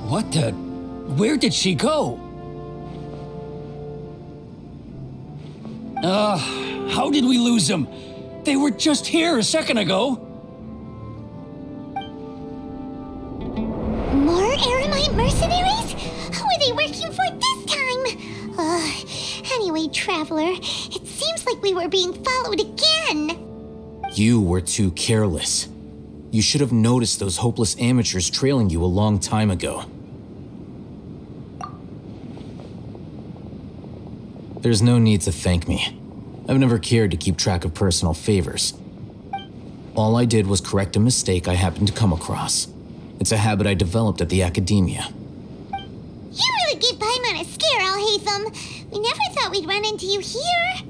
I: What the? Where did she go? How did we lose them? They were just here a second ago.
A: More Eremite mercenaries? Who are they working for this time? Anyway, Traveler, it seems like we were being followed again.
K: You were too careless. You should have noticed those hopeless amateurs trailing you a long time ago. There's no need to thank me. I've never cared to keep track of personal favors. All I did was correct a mistake I happened to come across. It's a habit I developed at the academia.
A: You really gave Paimon a scare, Al-Hatham. We never thought we'd run into you here.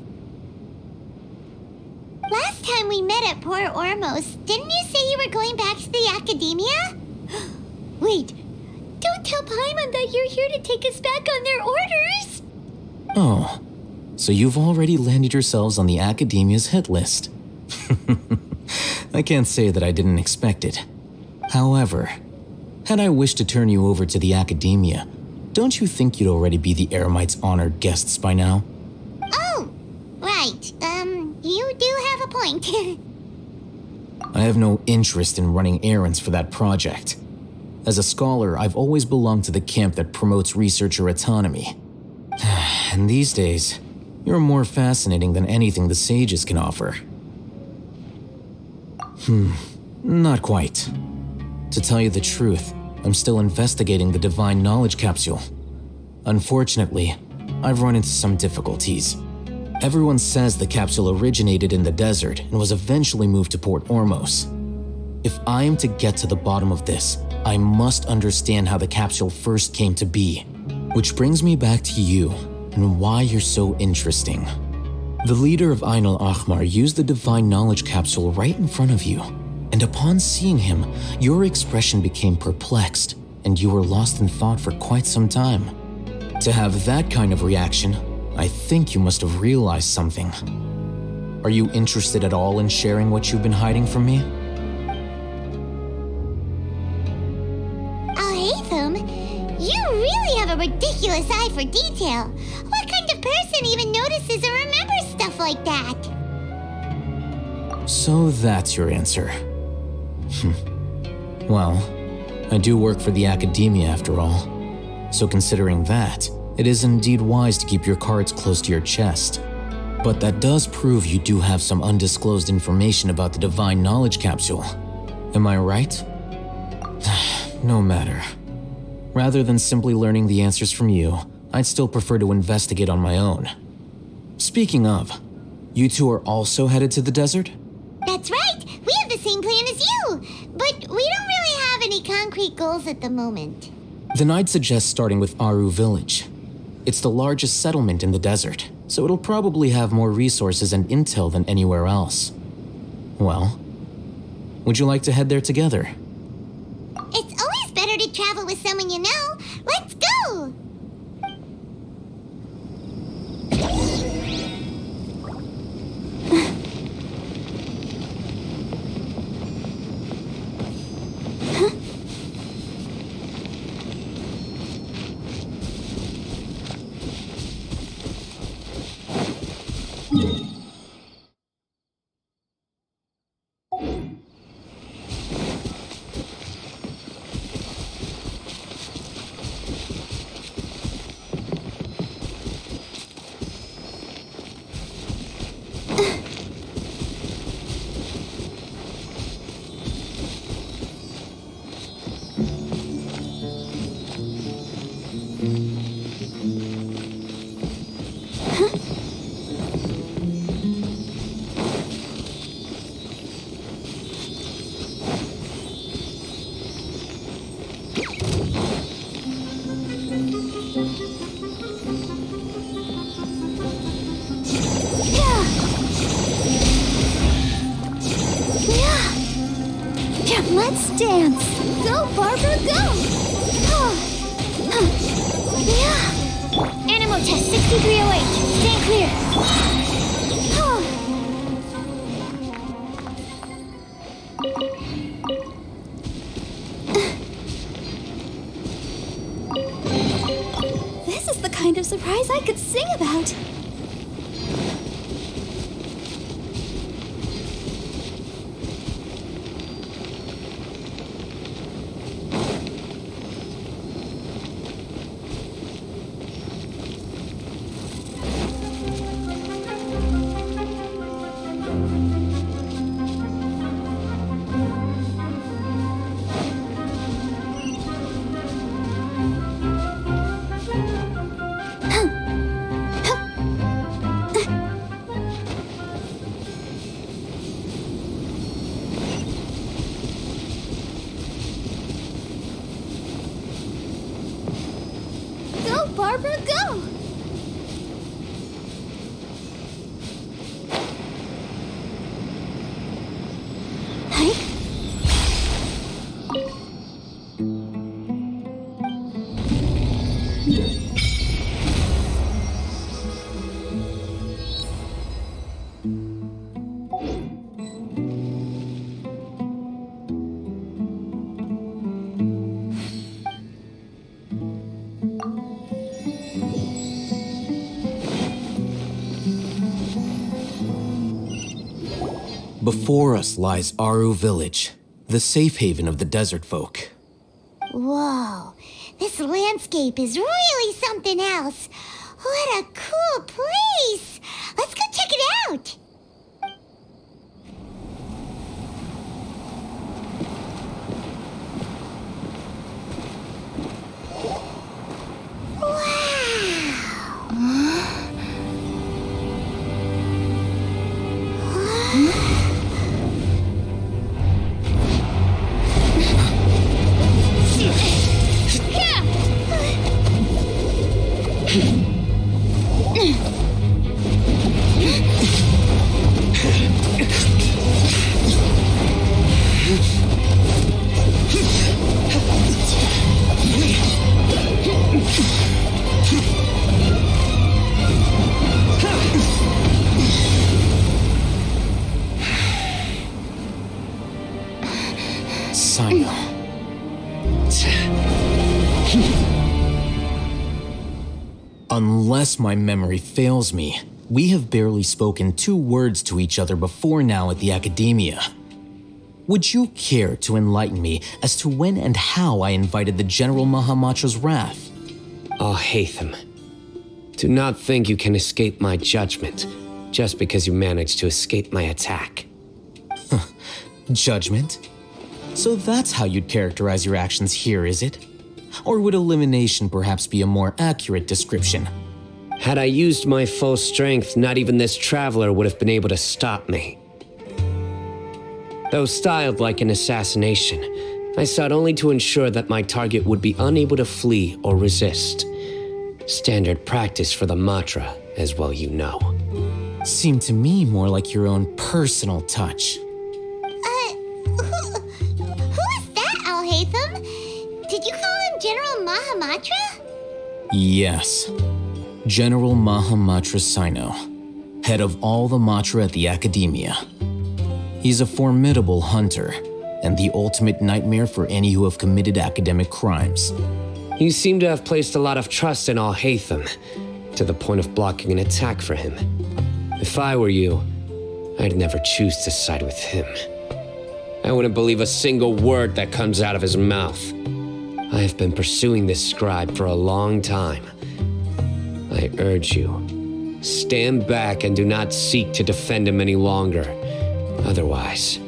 A: Last time we met at Port Ormos, didn't you say you were going back to the academia? Wait, don't tell Paimon that you're here to take us back on their orders.
K: Oh, so you've already landed yourselves on the academia's hit list. I can't say that I didn't expect it. However, had I wished to turn you over to the academia, don't you think you'd already be the Eremite's honored guests by now?
A: Oh, right. You do have a point.
K: I have no interest in running errands for that project. As a scholar, I've always belonged to the camp that promotes researcher autonomy. And these days, you're more fascinating than anything the sages can offer. Not quite. To tell you the truth, I'm still investigating the Divine Knowledge Capsule. Unfortunately, I've run into some difficulties. Everyone says the capsule originated in the desert and was eventually moved to Port Ormos. If I am to get to the bottom of this, I must understand how the capsule first came to be. Which brings me back to you and why you're so interesting. The leader of Ain al-Ahmar used the Divine Knowledge Capsule right in front of you, and upon seeing him, your expression became perplexed, and you were lost in thought for quite some time. To have that kind of reaction, I think you must have realized something. Are you interested at all in sharing what you've been hiding from me?
A: You really have a ridiculous eye for detail. What kind of person even notices or remembers stuff like that?
K: So that's your answer. Well, I do work for the academia after all. So considering that, it is indeed wise to keep your cards close to your chest. But that does prove you do have some undisclosed information about the Divine Knowledge Capsule. Am I right? No matter. Rather than simply learning the answers from you, I'd still prefer to investigate on my own. Speaking of, you two are also headed to the desert?
A: That's right! We have the same plan as you! But we don't really have any concrete goals at the moment.
K: Then I'd suggest starting with Aru Village. It's the largest settlement in the desert, so it'll probably have more resources and intel than anywhere else. Well, would you like to head there together?
A: It's always better to travel with someone you know. Let's go!
C: Let's dance. Go, Barbara, go!
A: Animal test 6308. Stand clear.
C: This is the kind of surprise I could sing about. Barbara, go!
K: Before us lies Aru Village, the safe haven of the desert folk.
A: Whoa, this landscape is really something else. What a cool place! Let's go check it out! Wow!
K: Sino. Unless my memory fails me, we have barely spoken 2 words to each other before now at the Academia. Would you care to enlighten me as to when and how I invited the General Mahamatra's wrath?
L: Hatham, do not think you can escape my judgment just because you managed to escape my attack.
K: Judgment? So that's how you'd characterize your actions here, is it? Or would elimination perhaps be a more accurate description?
L: Had I used my full strength, not even this traveler would have been able to stop me. Though styled like an assassination, I sought only to ensure that my target would be unable to flee or resist. Standard practice for the Matra, as well you know.
K: Seemed to me more like your own personal touch.
A: Who is that, Al-Haytham? Did you call him General Mahamatra?
K: Yes. General Mahamatra Sino, head of all the Matra at the Academia. He's a formidable hunter, and the ultimate nightmare for any who have committed academic crimes.
L: You seem to have placed a lot of trust in Al-Haytham, to the point of blocking an attack for him. If I were you, I'd never choose to side with him. I wouldn't believe a single word that comes out of his mouth. I have been pursuing this scribe for a long time. I urge you, stand back and do not seek to defend him any longer. Otherwise,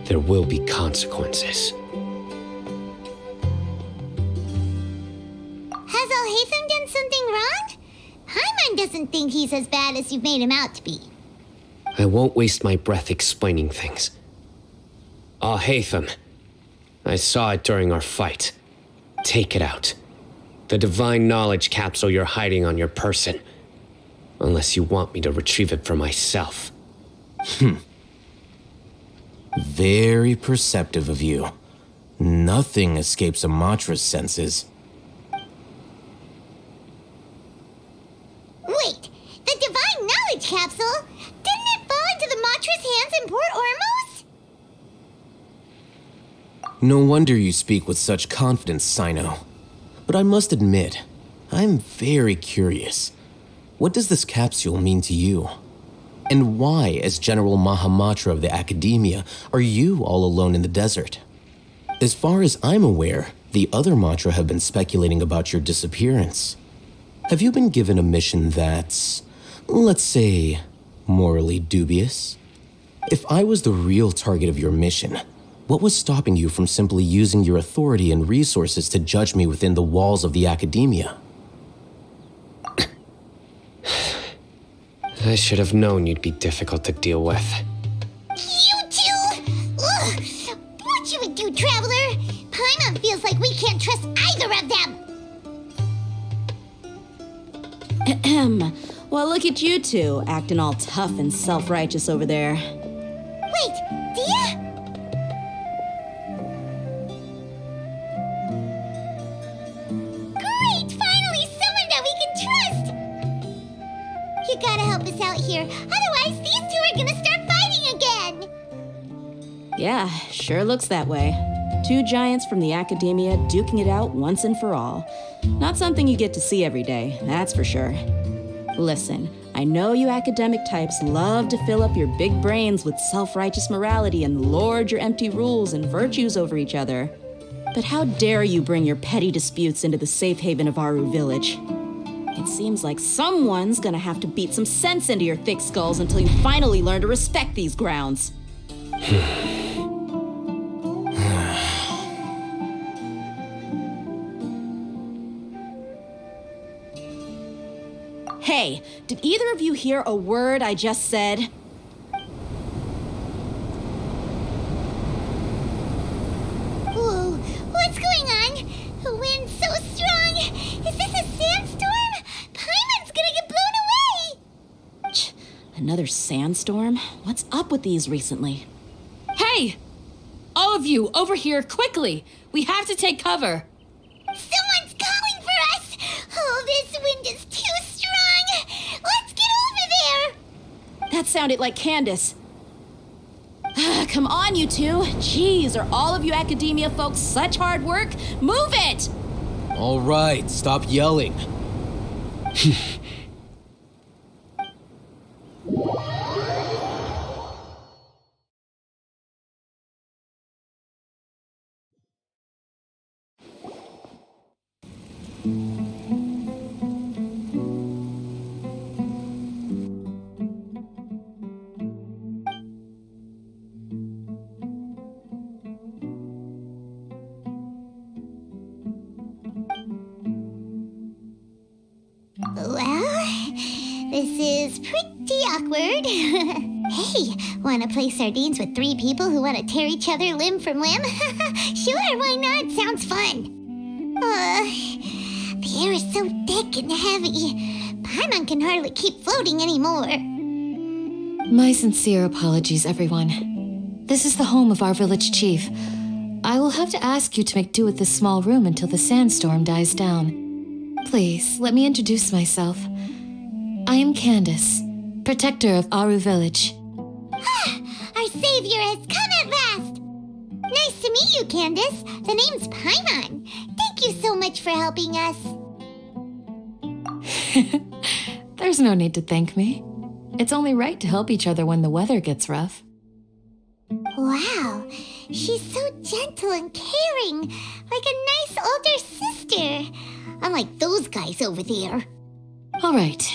L: there will be consequences.
A: Has Al-Haytham done something wrong? Paimon doesn't think he's as bad as you've made him out to be.
L: I won't waste my breath explaining things. Al-Haytham, I saw it during our fight. Take it out. The divine knowledge capsule you're hiding on your person. Unless you want me to retrieve it for myself.
K: Very perceptive of you. Nothing escapes a Matra's senses.
A: Wait, the divine knowledge capsule? Didn't it fall into the Matra's hands in Port Ormos?
K: No wonder you speak with such confidence, Sino. But I must admit, I'm very curious. What does this capsule mean to you? And why, as General Mahamatra of the Academia, are you all alone in the desert? As far as I'm aware, the other Matra have been speculating about your disappearance. Have you been given a mission that's, let's say, morally dubious? If I was the real target of your mission, what was stopping you from simply using your authority and resources to judge me within the walls of the Academia?
L: I should have known you'd be difficult to deal with.
A: You two? Ugh! What you would do, Traveler? Paimon feels like we can't trust either of them.
M: Ahem. Well, look at you two, acting all tough and self-righteous over there.
A: Wait, Dia? Great! Finally, someone that we can trust! You gotta help us out here, otherwise these two are gonna start fighting again!
M: Yeah, sure looks that way. 2 giants from the Academia duking it out once and for all. Not something you get to see every day, that's for sure. Listen, I know you academic types love to fill up your big brains with self-righteous morality and lord your empty rules and virtues over each other. But how dare you bring your petty disputes into the safe haven of Aru Village? It seems like someone's gonna have to beat some sense into your thick skulls until you finally learn to respect these grounds. Hey, did either of you hear a word I just said? another sandstorm? What's up with these recently?
G: Hey! All of you, over here, quickly! We have to take cover!
A: Someone's calling for us! Oh, this wind is too strong! Let's get over there!
M: That sounded like Candace. Come on, you two. Jeez, are all of you academia folks such hard work? Move it!
K: All right, stop yelling.
A: Well, this is pretty awkward. Hey, wanna play sardines with 3 people who wanna tear each other limb from limb? Sure, why not? Sounds fun. The air is so thick and heavy. Paimon can hardly keep floating anymore.
F: My sincere apologies, everyone. This is the home of our village chief. I will have to ask you to make do with this small room until the sandstorm dies down. Please, let me introduce myself. I am Candace, protector of Aru Village.
A: Our savior has come at last! Nice to meet you, Candace. The name's Paimon. Thank you so much for helping us.
F: There's no need to thank me. It's only right to help each other when the weather gets rough.
A: Wow, she's so gentle and caring, like a nice older sister. Unlike those guys over there.
F: All right,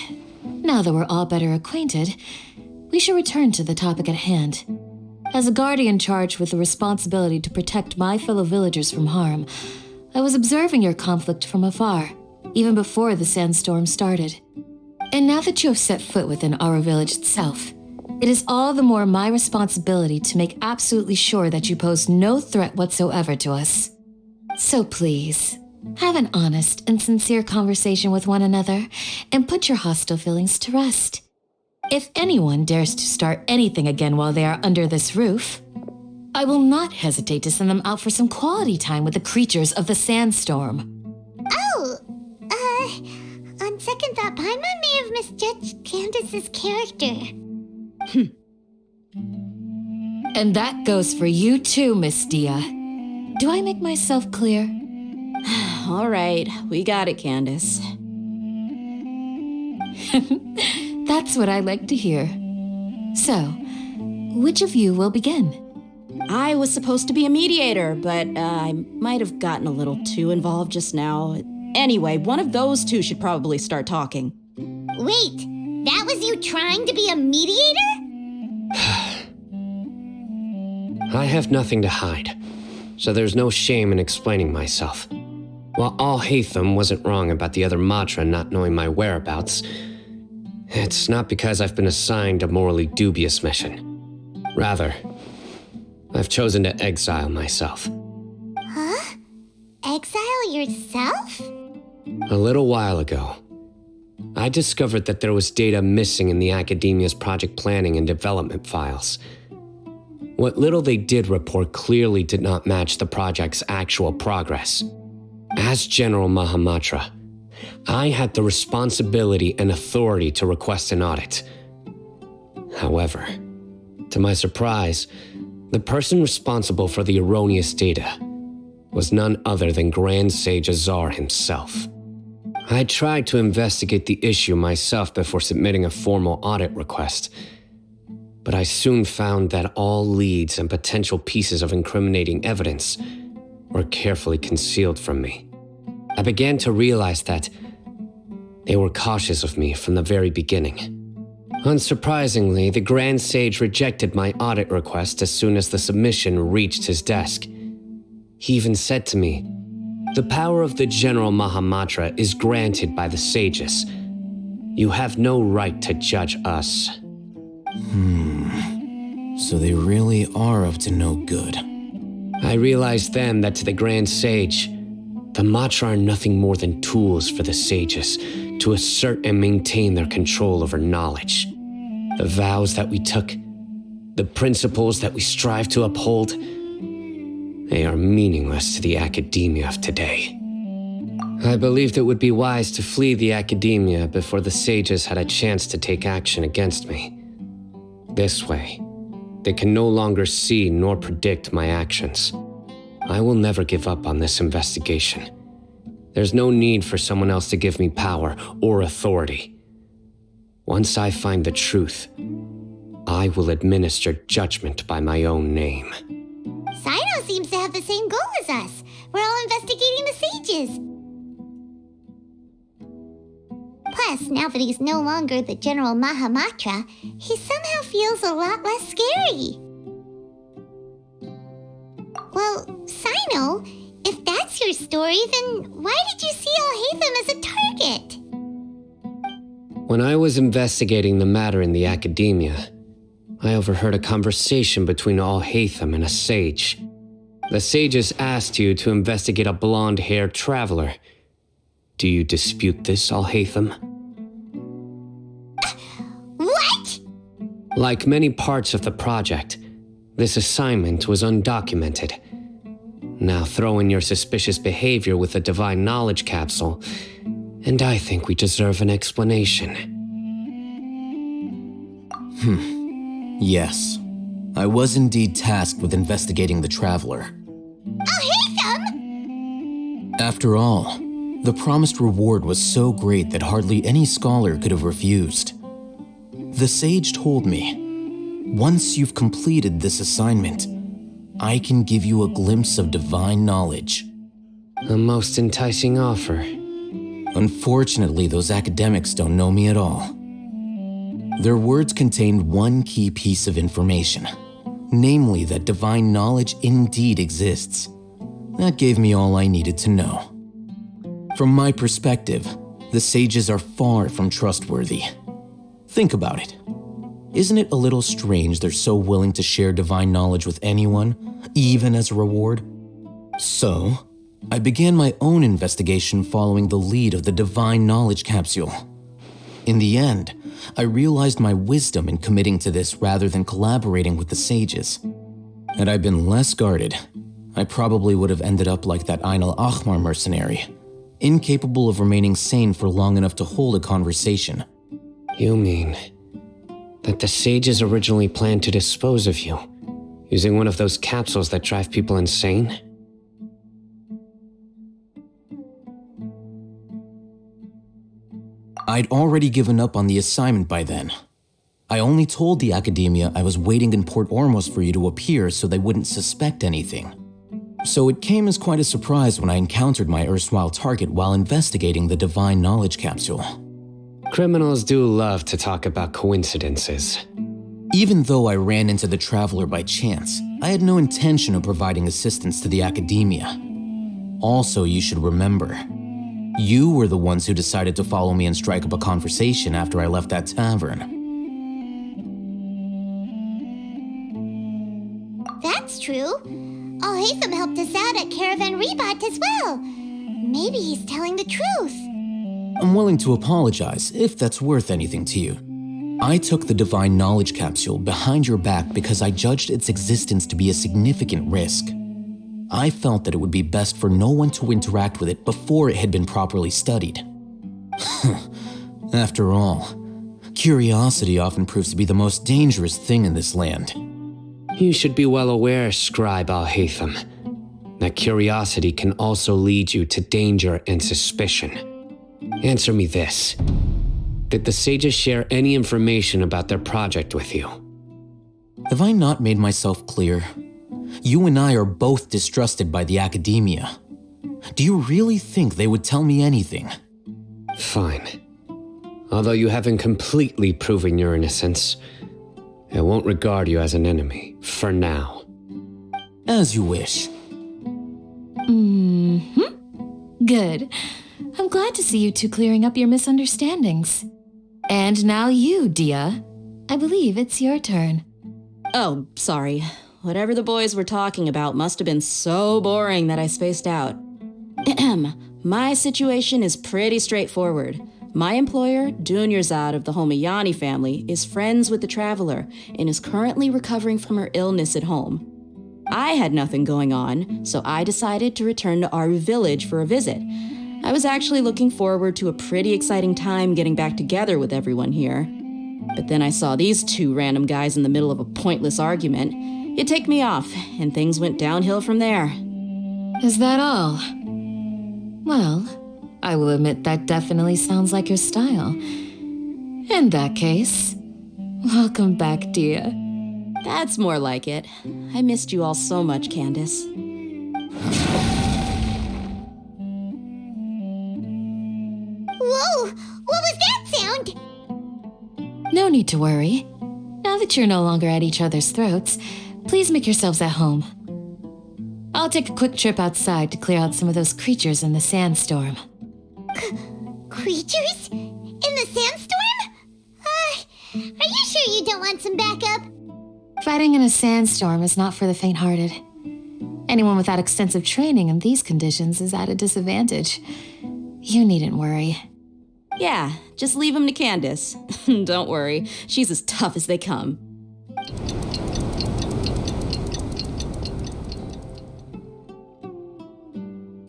F: now that we're all better acquainted, we should return to the topic at hand. As a guardian charged with the responsibility to protect my fellow villagers from harm, I was observing your conflict from afar, even before the sandstorm started. And now that you have set foot within our village itself, it is all the more my responsibility to make absolutely sure that you pose no threat whatsoever to us. So please, have an honest and sincere conversation with one another and put your hostile feelings to rest. If anyone dares to start anything again while they are under this roof, I will not hesitate to send them out for some quality time with the creatures of the sandstorm.
A: Oh, on second thought, Paimon may have misjudged Candace's character.
F: And that goes for you too, Miss Dia. Do I make myself clear?
M: All right, we got it, Candace.
F: That's what I like to hear. So, which of you will begin?
M: I was supposed to be a mediator, but I might have gotten a little too involved just now. Anyway, one of those two should probably start talking.
A: Wait, that was you trying to be a mediator?
L: I have nothing to hide, so there's no shame in explaining myself. While Alhaitham wasn't wrong about the other Matra not knowing my whereabouts, it's not because I've been assigned a morally dubious mission. Rather, I've chosen to exile myself.
A: Huh? Exile yourself?
L: A little while ago, I discovered that there was data missing in the Academia's project planning and development files. What little they did report clearly did not match the project's actual progress. As General Mahamatra, I had the responsibility and authority to request an audit. However, to my surprise, the person responsible for the erroneous data was none other than Grand Sage Azar himself. I tried to investigate the issue myself before submitting a formal audit request, but I soon found that all leads and potential pieces of incriminating evidence were carefully concealed from me. I began to realize that they were cautious of me from the very beginning. Unsurprisingly, the Grand Sage rejected my audit request as soon as the submission reached his desk. He even said to me, "The power of the General Mahamatra is granted by the sages. You have no right to judge us."
K: So they really are up to no good.
L: I realized then that to the Grand Sage, the Matra are nothing more than tools for the sages to assert and maintain their control over knowledge. The vows that we took, the principles that we strive to uphold, they are meaningless to the academia of today. I believed it would be wise to flee the academia before the sages had a chance to take action against me. This way, they can no longer see nor predict my actions. I will never give up on this investigation. There's no need for someone else to give me power or authority. Once I find the truth, I will administer judgment by my own name.
A: Sino seems to have the same goal as us. We're all investigating the sages. Plus, now that he's no longer the General Mahamatra, he somehow feels a lot less scary. Well, Sino, if that's your story, then why did you see Alhaitham as a target?
L: When I was investigating the matter in the academia, I overheard a conversation between Alhaitham and a sage. The sages asked you to investigate a blonde-haired traveler. Do you dispute this, Alhaitham?
A: What?
L: Like many parts of the project, this assignment was undocumented. Now throw in your suspicious behavior with the Divine Knowledge Capsule, and I think we deserve an explanation.
K: Yes. I was indeed tasked with investigating the Traveler.
A: Alhaitham!
K: After all, the promised reward was so great that hardly any scholar could have refused. The sage told me, once you've completed this assignment, I can give you a glimpse of divine knowledge.
L: A most enticing offer.
K: Unfortunately, those academics don't know me at all. Their words contained one key piece of information, namely that divine knowledge indeed exists. That gave me all I needed to know. From my perspective, the sages are far from trustworthy. Think about it. Isn't it a little strange they're so willing to share divine knowledge with anyone, even as a reward? So, I began my own investigation following the lead of the Divine Knowledge Capsule. In the end, I realized my wisdom in committing to this rather than collaborating with the sages. Had I been less guarded, I probably would have ended up like that Ain al-Ahmar mercenary, incapable of remaining sane for long enough to hold a conversation.
L: You mean that the sages originally planned to dispose of you, using one of those capsules that drive people insane?
K: I'd already given up on the assignment by then. I only told the academia I was waiting in Port Ormos for you to appear so they wouldn't suspect anything. So it came as quite a surprise when I encountered my erstwhile target while investigating the Divine Knowledge Capsule.
L: Criminals do love to talk about coincidences.
K: Even though I ran into the Traveler by chance, I had no intention of providing assistance to the academia. Also, you should remember, you were the ones who decided to follow me and strike up a conversation after I left that tavern.
A: That's true. Alhaitham helped us out at Caravan Rebat as well. Maybe he's telling the truth.
K: I'm willing to apologize if that's worth anything to you. I took the Divine Knowledge Capsule behind your back because I judged its existence to be a significant risk. I felt that it would be best for no one to interact with it before it had been properly studied. After all, curiosity often proves to be the most dangerous thing in this land.
L: You should be well aware, Scribe Alhaitham, that curiosity can also lead you to danger and suspicion. Answer me this. Did the sages share any information about their project with you?
K: Have I not made myself clear? You and I are both distrusted by the academia. Do you really think they would tell me anything?
L: Fine. Although you haven't completely proven your innocence, I won't regard you as an enemy, for now.
K: As you wish.
F: Good. I'm glad to see you two clearing up your misunderstandings. And now you, Dia. I believe it's your turn.
M: Oh, sorry. Whatever the boys were talking about must have been so boring that I spaced out. My situation is pretty straightforward. My employer, Dunyarzad of the Homayani family, is friends with the traveler and is currently recovering from her illness at home. I had nothing going on, so I decided to return to Aru village for a visit. I was actually looking forward to a pretty exciting time getting back together with everyone here. But then I saw these two random guys in the middle of a pointless argument. It ticked me off, and things went downhill from there.
G: Is that all? Well, I will admit that definitely sounds like your style. In that case, welcome back, dear.
M: That's more like it. I missed you all so much, Candace.
A: Whoa! What was that sound?
G: No need to worry. Now that you're no longer at each other's throats, please make yourselves at home. I'll take a quick trip outside to clear out some of those creatures in the sandstorm.
A: Creatures? In the sandstorm? Are you sure you don't want some backup?
G: Fighting in a sandstorm is not for the faint-hearted. Anyone without extensive training in these conditions is at a disadvantage. You needn't worry.
M: Yeah, just leave him to Candace. Don't worry, she's as tough as they come.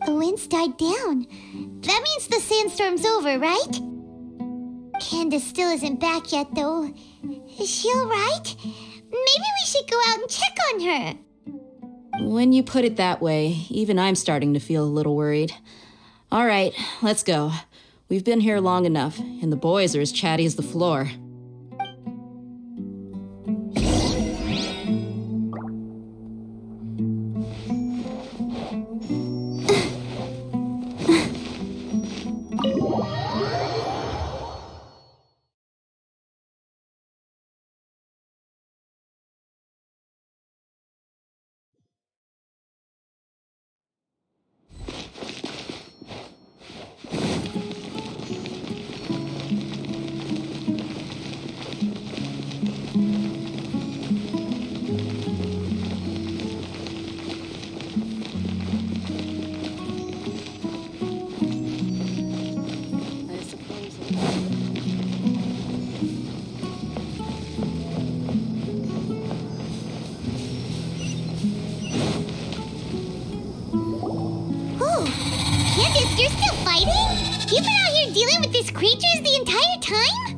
A: The winds died down. That means the sandstorm's over, right? Candace still isn't back yet, though. Is she alright? Maybe we should go out and check on her.
M: When you put it that way, even I'm starting to feel a little worried. All right, let's go. We've been here long enough, and the boys are as chatty as the floor.
A: Candace, you're still fighting? You've been out here dealing with these creatures the entire time?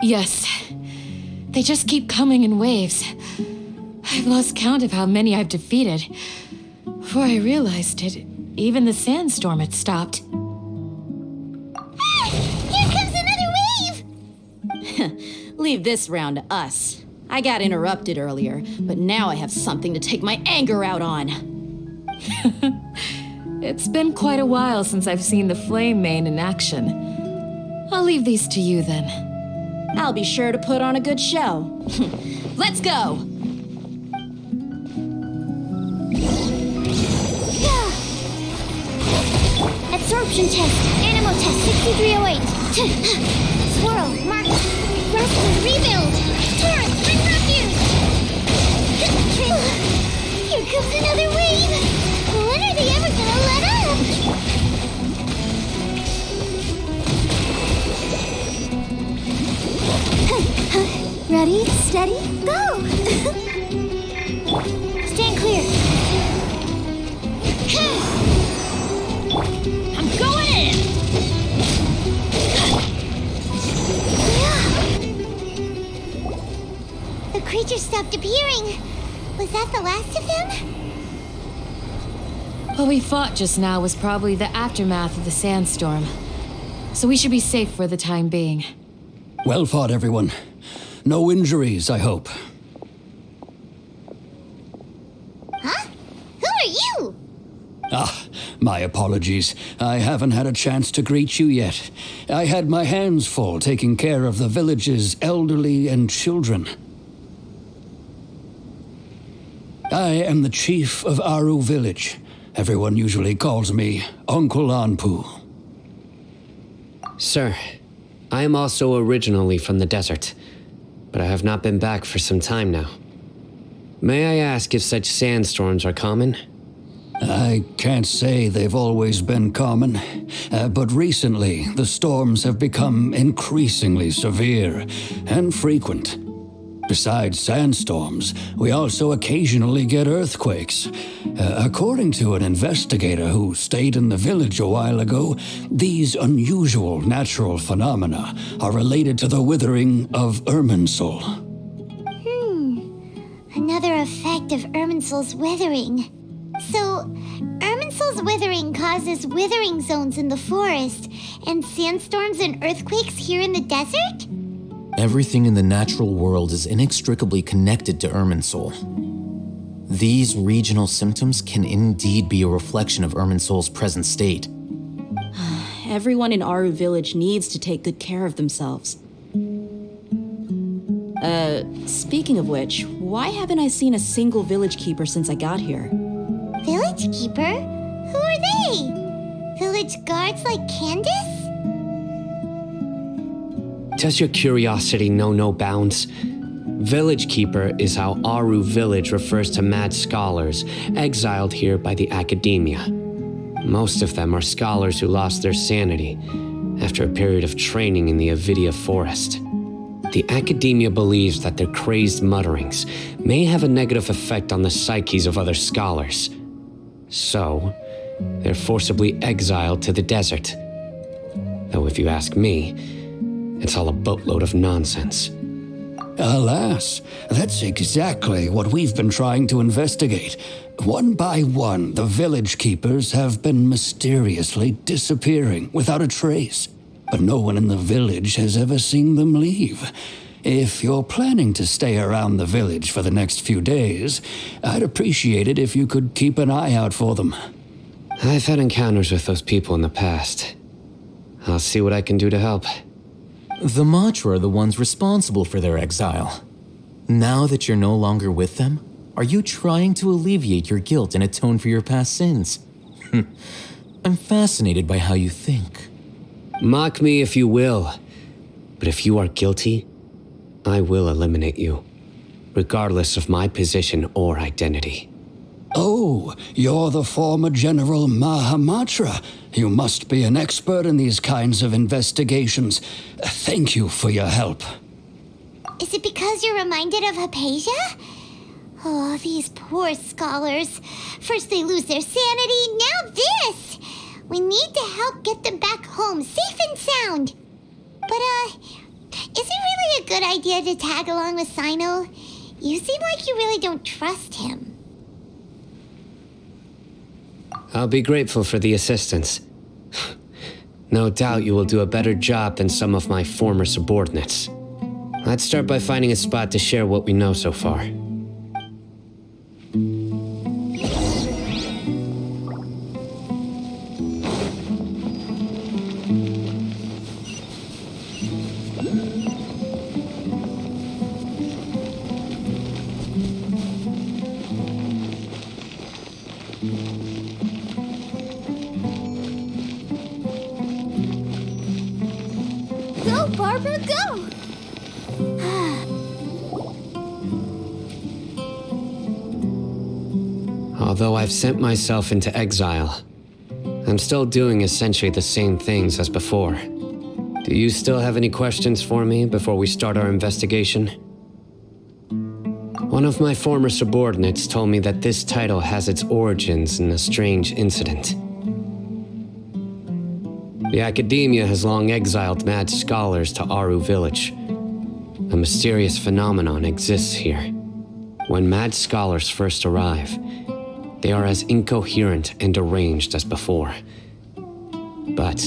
G: Yes. They just keep coming in waves. I've lost count of how many I've defeated. Before I realized it, even the sandstorm had stopped.
A: Ah! Here comes another wave!
M: Leave this round to us. I got interrupted earlier, but now I have something to take my anger out on.
G: It's been quite a while since I've seen the Flame Mane in action. I'll leave these to you then.
M: I'll be sure to put on a good show. Let's go!
A: Absorption test. Animal test 6308. Swirl. Mark. Rescue. Rebuild. Torrent. Bring refuge. Here comes another wave. When are they ever gonna let up? Ready, steady, go! Stand clear. I'm going in! The creature stopped appearing. Was that the last of them?
G: What we fought just now was probably the aftermath of the sandstorm. So we should be safe for the time being.
N: Well fought, everyone. No injuries, I hope.
A: Huh? Who are you?
N: Ah, my apologies. I haven't had a chance to greet you yet. I had my hands full taking care of the village's elderly and children. I am the chief of Aru village. Everyone usually calls me Uncle Anpu.
L: Sir, I am also originally from the desert, but I have not been back for some time now. May I ask if such sandstorms are common?
N: I can't say they've always been common, but recently the storms have become increasingly severe and frequent. Besides sandstorms, we also occasionally get earthquakes. According to an investigator who stayed in the village a while ago, these unusual natural phenomena are related to the withering of Irminsul.
A: Another effect of Irminsul's withering. So, Irminsul's withering causes withering zones in the forest, and sandstorms and earthquakes here in the desert?
K: Everything in the natural world is inextricably connected to Irminsul. These regional symptoms can indeed be a reflection of Irminsul's present state.
M: Everyone in Aru Village needs to take good care of themselves. Speaking of which, why haven't I seen a single village keeper since I got here?
A: Village keeper? Who are they? Village guards like Candace?
L: Does your curiosity know no bounds? Village Keeper is how Aru Village refers to mad scholars exiled here by the academia. Most of them are scholars who lost their sanity after a period of training in the Avidia forest. The academia believes that their crazed mutterings may have a negative effect on the psyches of other scholars. So, they're forcibly exiled to the desert. Though if you ask me, it's all a boatload of nonsense.
N: Alas, that's exactly what we've been trying to investigate. One by one, the village keepers have been mysteriously disappearing without a trace, but no one in the village has ever seen them leave. If you're planning to stay around the village for the next few days, I'd appreciate it if you could keep an eye out for them.
L: I've had encounters with those people in the past. I'll see what I can do to help.
K: The Matra are the ones responsible for their exile. Now that you're no longer with them, are you trying to alleviate your guilt and atone for your past sins? I'm fascinated by how you think.
L: Mock me if you will, but if you are guilty, I will eliminate you, regardless of my position or identity.
N: Oh, you're the former General Mahamatra. You must be an expert in these kinds of investigations. Thank you for your help.
A: Is it because you're reminded of Hypatia? Oh, these poor scholars. First they lose their sanity, now this! We need to help get them back home, safe and sound. But, is it really a good idea to tag along with Sino? You seem like you really don't trust him.
L: I'll be grateful for the assistance. No doubt you will do a better job than some of my former subordinates. Let's start by finding a spot to share what we know so far.
A: Go, Barbara, go!
L: Although I've sent myself into exile, I'm still doing essentially the same things as before. Do you still have any questions for me before we start our investigation? One of my former subordinates told me that this title has its origins in a strange incident. The academia has long exiled mad scholars to Aru Village. A mysterious phenomenon exists here. When mad scholars first arrive, they are as incoherent and deranged as before. But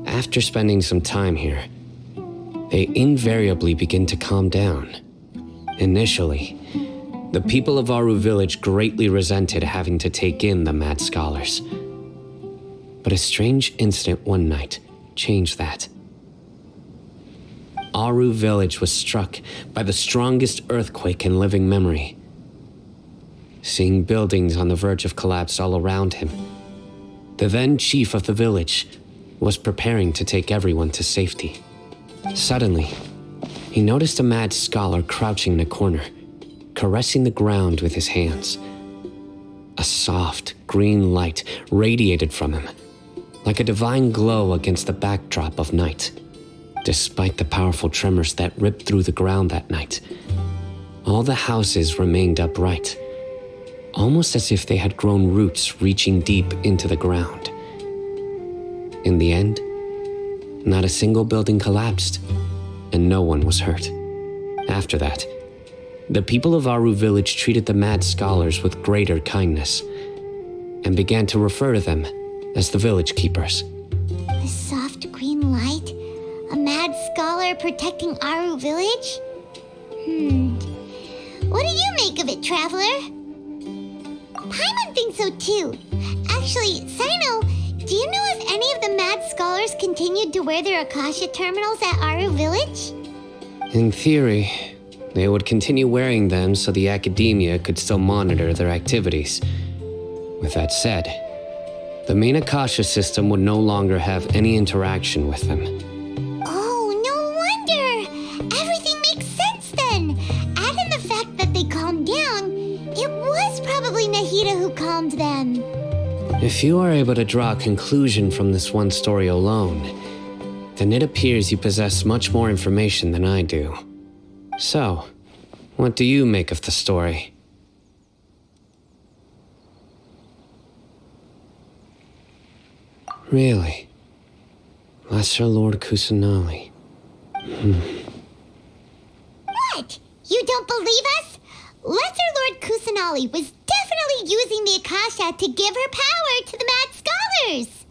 L: after spending some time here, they invariably begin to calm down. Initially, the people of Aru Village greatly resented having to take in the mad scholars. But a strange incident one night changed that. Aru Village was struck by the strongest earthquake in living memory. Seeing buildings on the verge of collapse all around him, the then chief of the village was preparing to take everyone to safety. Suddenly, he noticed a mad scholar crouching in a corner, caressing the ground with his hands. A soft, green light radiated from him, like a divine glow against the backdrop of night. Despite the powerful tremors that ripped through the ground that night, all the houses remained upright, almost as if they had grown roots reaching deep into the ground. In the end, not a single building collapsed, and no one was hurt. After that, the people of Aru village treated the mad scholars with greater kindness, and began to refer to them as the village keepers.
A: A soft green light? A mad scholar protecting Aru village? What do you make of it, Traveler? Paimon thinks so too. Actually, Sino, do you know if any of the mad scholars continued to wear their Akasha terminals at Aru village?
L: In theory, they would continue wearing them so the academia could still monitor their activities. With that said, the main Akasha system would no longer have any interaction with them.
A: Oh, no wonder! Everything makes sense then! Add in the fact that they calmed down, it was probably Nahida who calmed them.
L: If you are able to draw a conclusion from this one story alone, then it appears you possess much more information than I do. So, what do you make of the story? Really? Lesser Lord Kusanali.
A: What? You don't believe us? Lesser Lord Kusanali was definitely using the Akasha to give her power to the mad scholars!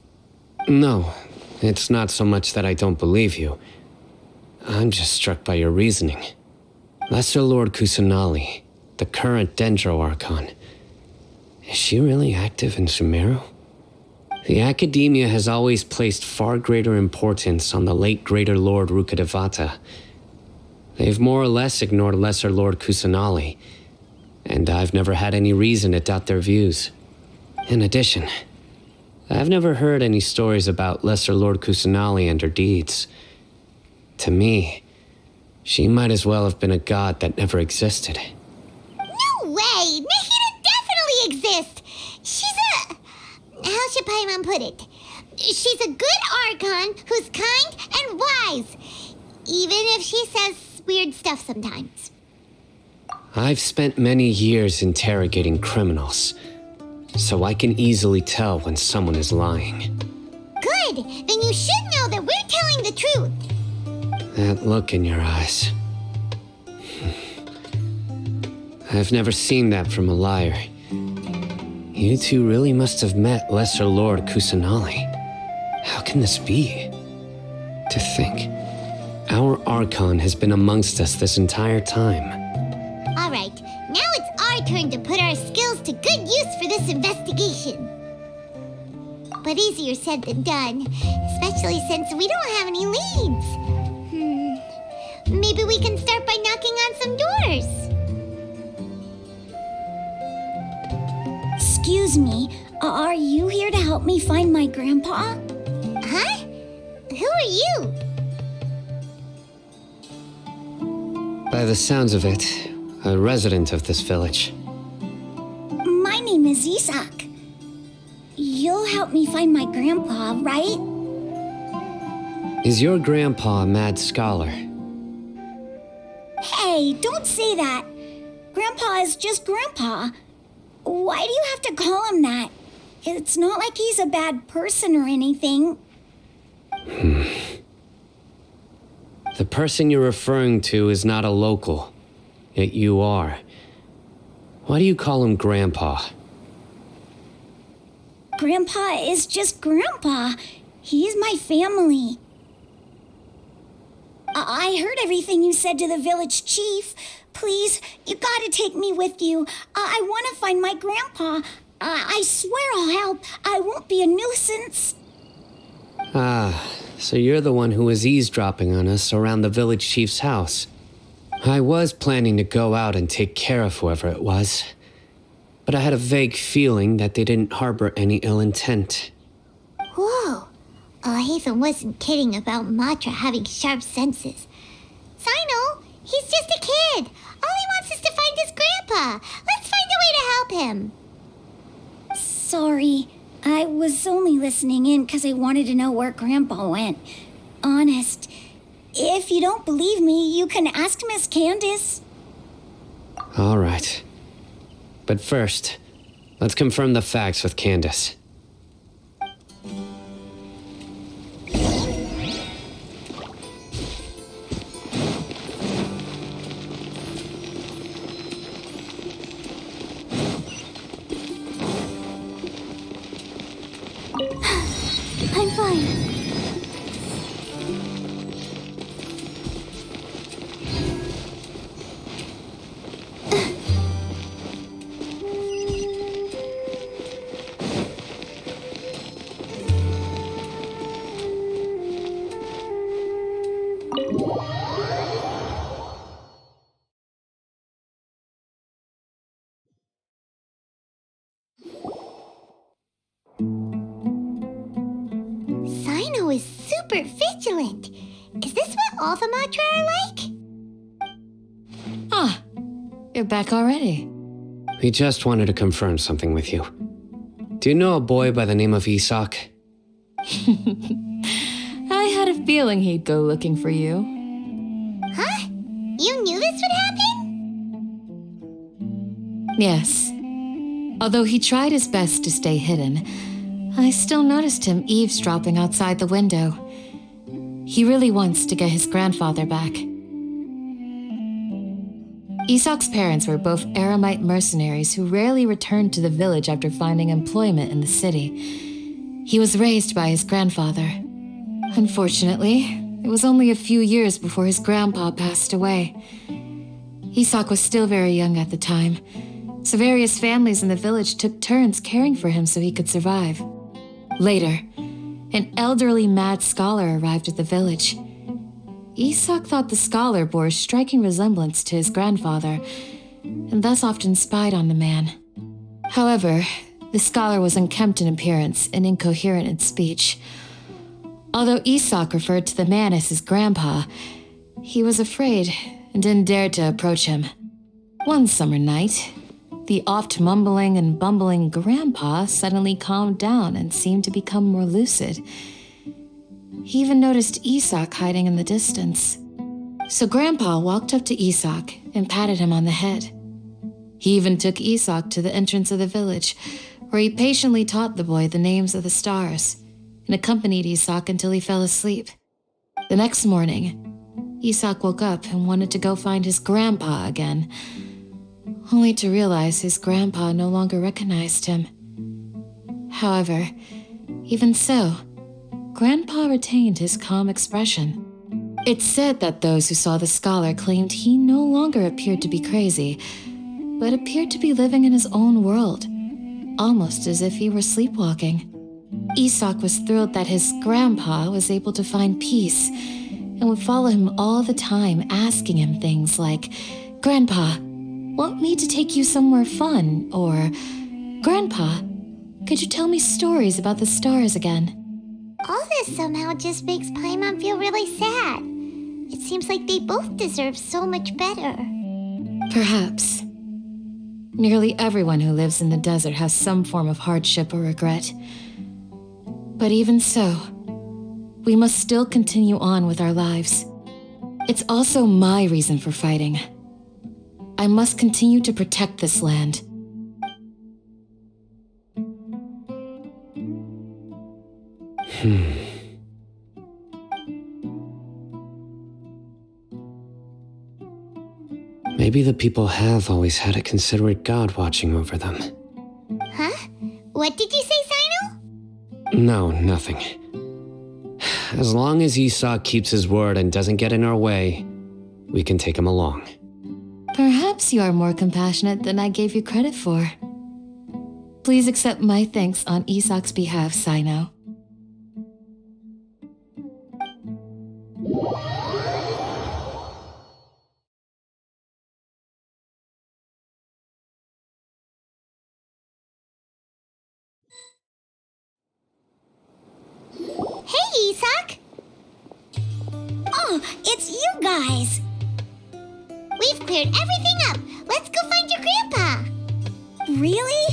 L: No, it's not so much that I don't believe you. I'm just struck by your reasoning. Lesser Lord Kusanali, the current Dendro Archon, is she really active in Sumeru? The Academia has always placed far greater importance on the late Greater Lord Rukkhadevata. They've more or less ignored Lesser Lord Kusanali, and I've never had any reason to doubt their views. In addition, I've never heard any stories about Lesser Lord Kusanali and her deeds. To me, she might as well have been a god that never existed.
A: No way! Nahida definitely exists! She's a... How should Paimon put it? She's a good Archon who's kind and wise, even if she says weird stuff sometimes.
L: I've spent many years interrogating criminals, so I can easily tell when someone is lying.
A: Good! Then you should know that we're telling the truth.
L: That look in your eyes. I've never seen that from a liar. You two really must have met Lesser Lord Kusanali. How can this be? To think, our Archon has been amongst us this entire time.
A: All right, now it's our turn to put our skills to good use for this investigation. But easier said than done, especially since we don't have any leads. Maybe we can start by knocking on some doors.
B: Excuse me, are you here to help me find my grandpa?
A: Huh? Who are you?
L: By the sounds of it, a resident of this village.
B: My name is Isak. You'll help me find my grandpa, right?
L: Is your grandpa a mad scholar?
B: Hey, don't say that. Grandpa is just Grandpa. Why do you have to call him that? It's not like he's a bad person or anything.
L: The person you're referring to is not a local, yet you are. Why do you call him Grandpa?
B: Grandpa is just Grandpa. He's my family. I heard everything you said to the village chief. Please, you gotta take me with you. I want to find my grandpa. I swear I'll help. I won't be a nuisance.
L: Ah, so you're the one who was eavesdropping on us around the village chief's house. I was planning to go out and take care of whoever it was, but I had a vague feeling that they didn't harbor any ill intent.
A: Whoa. Hatham wasn't kidding about Matra having sharp senses. Sino, he's just a kid. All he wants is to find his grandpa. Let's find a way to help him.
B: sorry. I was only listening in because I wanted to know where Grandpa went. Honest. If you don't believe me, you can ask Miss Candace.
L: All right. But first, let's confirm the facts with Candace.
A: I'm fine. Sino is super vigilant. Is this what all the Matra are like?
G: Ah, you're back already.
L: We just wanted to confirm something with you. Do you know a boy by the name of Isak?
G: I had a feeling he'd go looking for you.
A: Huh? You knew this would happen?
G: Yes. Although he tried his best to stay hidden, I still noticed him eavesdropping outside the window. He really wants to get his grandfather back. Isak's parents were both Aramite mercenaries who rarely returned to the village after finding employment in the city. He was raised by his grandfather. Unfortunately, it was only a few years before his grandpa passed away. Isak was still very young at the time, so various families in the village took turns caring for him so he could survive. Later, an elderly mad scholar arrived at the village. Isak thought the scholar bore a striking resemblance to his grandfather, and thus often spied on the man. However, the scholar was unkempt in appearance and incoherent in speech. Although Isak referred to the man as his grandpa, he was afraid and didn't dare to approach him. One summer night, the oft mumbling and bumbling grandpa suddenly calmed down and seemed to become more lucid. He even noticed Isak hiding in the distance. So Grandpa walked up to Isak and patted him on the head. He even took Isak to the entrance of the village, where he patiently taught the boy the names of the stars and accompanied Isak until he fell asleep. The next morning, Isak woke up and wanted to go find his grandpa again, only to realize his grandpa no longer recognized him. However, even so, Grandpa retained his calm expression. It's said that those who saw the scholar claimed he no longer appeared to be crazy, but appeared to be living in his own world, almost as if he were sleepwalking. Isak was thrilled that his grandpa was able to find peace and would follow him all the time, asking him things like, "Grandpa, want me to take you somewhere fun?" Or, "Grandpa, could you tell me stories about the stars again?"
A: All this somehow just makes Paimon feel really sad. It seems like they both deserve so much better.
G: Perhaps. Nearly everyone who lives in the desert has some form of hardship or regret. But even so, we must still continue on with our lives. It's also my reason for fighting. I must continue to protect this land.
L: Maybe the people have always had a considerate God watching over them.
A: Huh? What did you say, Sino?
L: No, nothing. As long as Isak keeps his word and doesn't get in our way, we can take him along.
G: Perhaps you are more compassionate than I gave you credit for. Please accept my thanks on Isak's behalf, Sino.
A: Hey, Isak!
B: Oh, it's you guys!
A: We've cleared everything up. Let's go find your grandpa.
B: Really?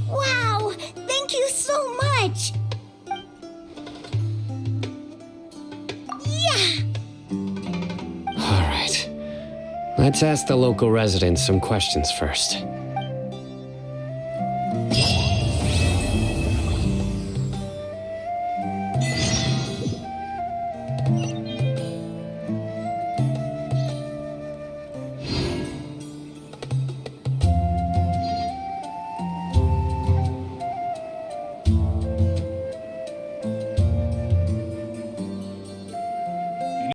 B: Wow! Thank
L: Let's ask the local residents some questions first.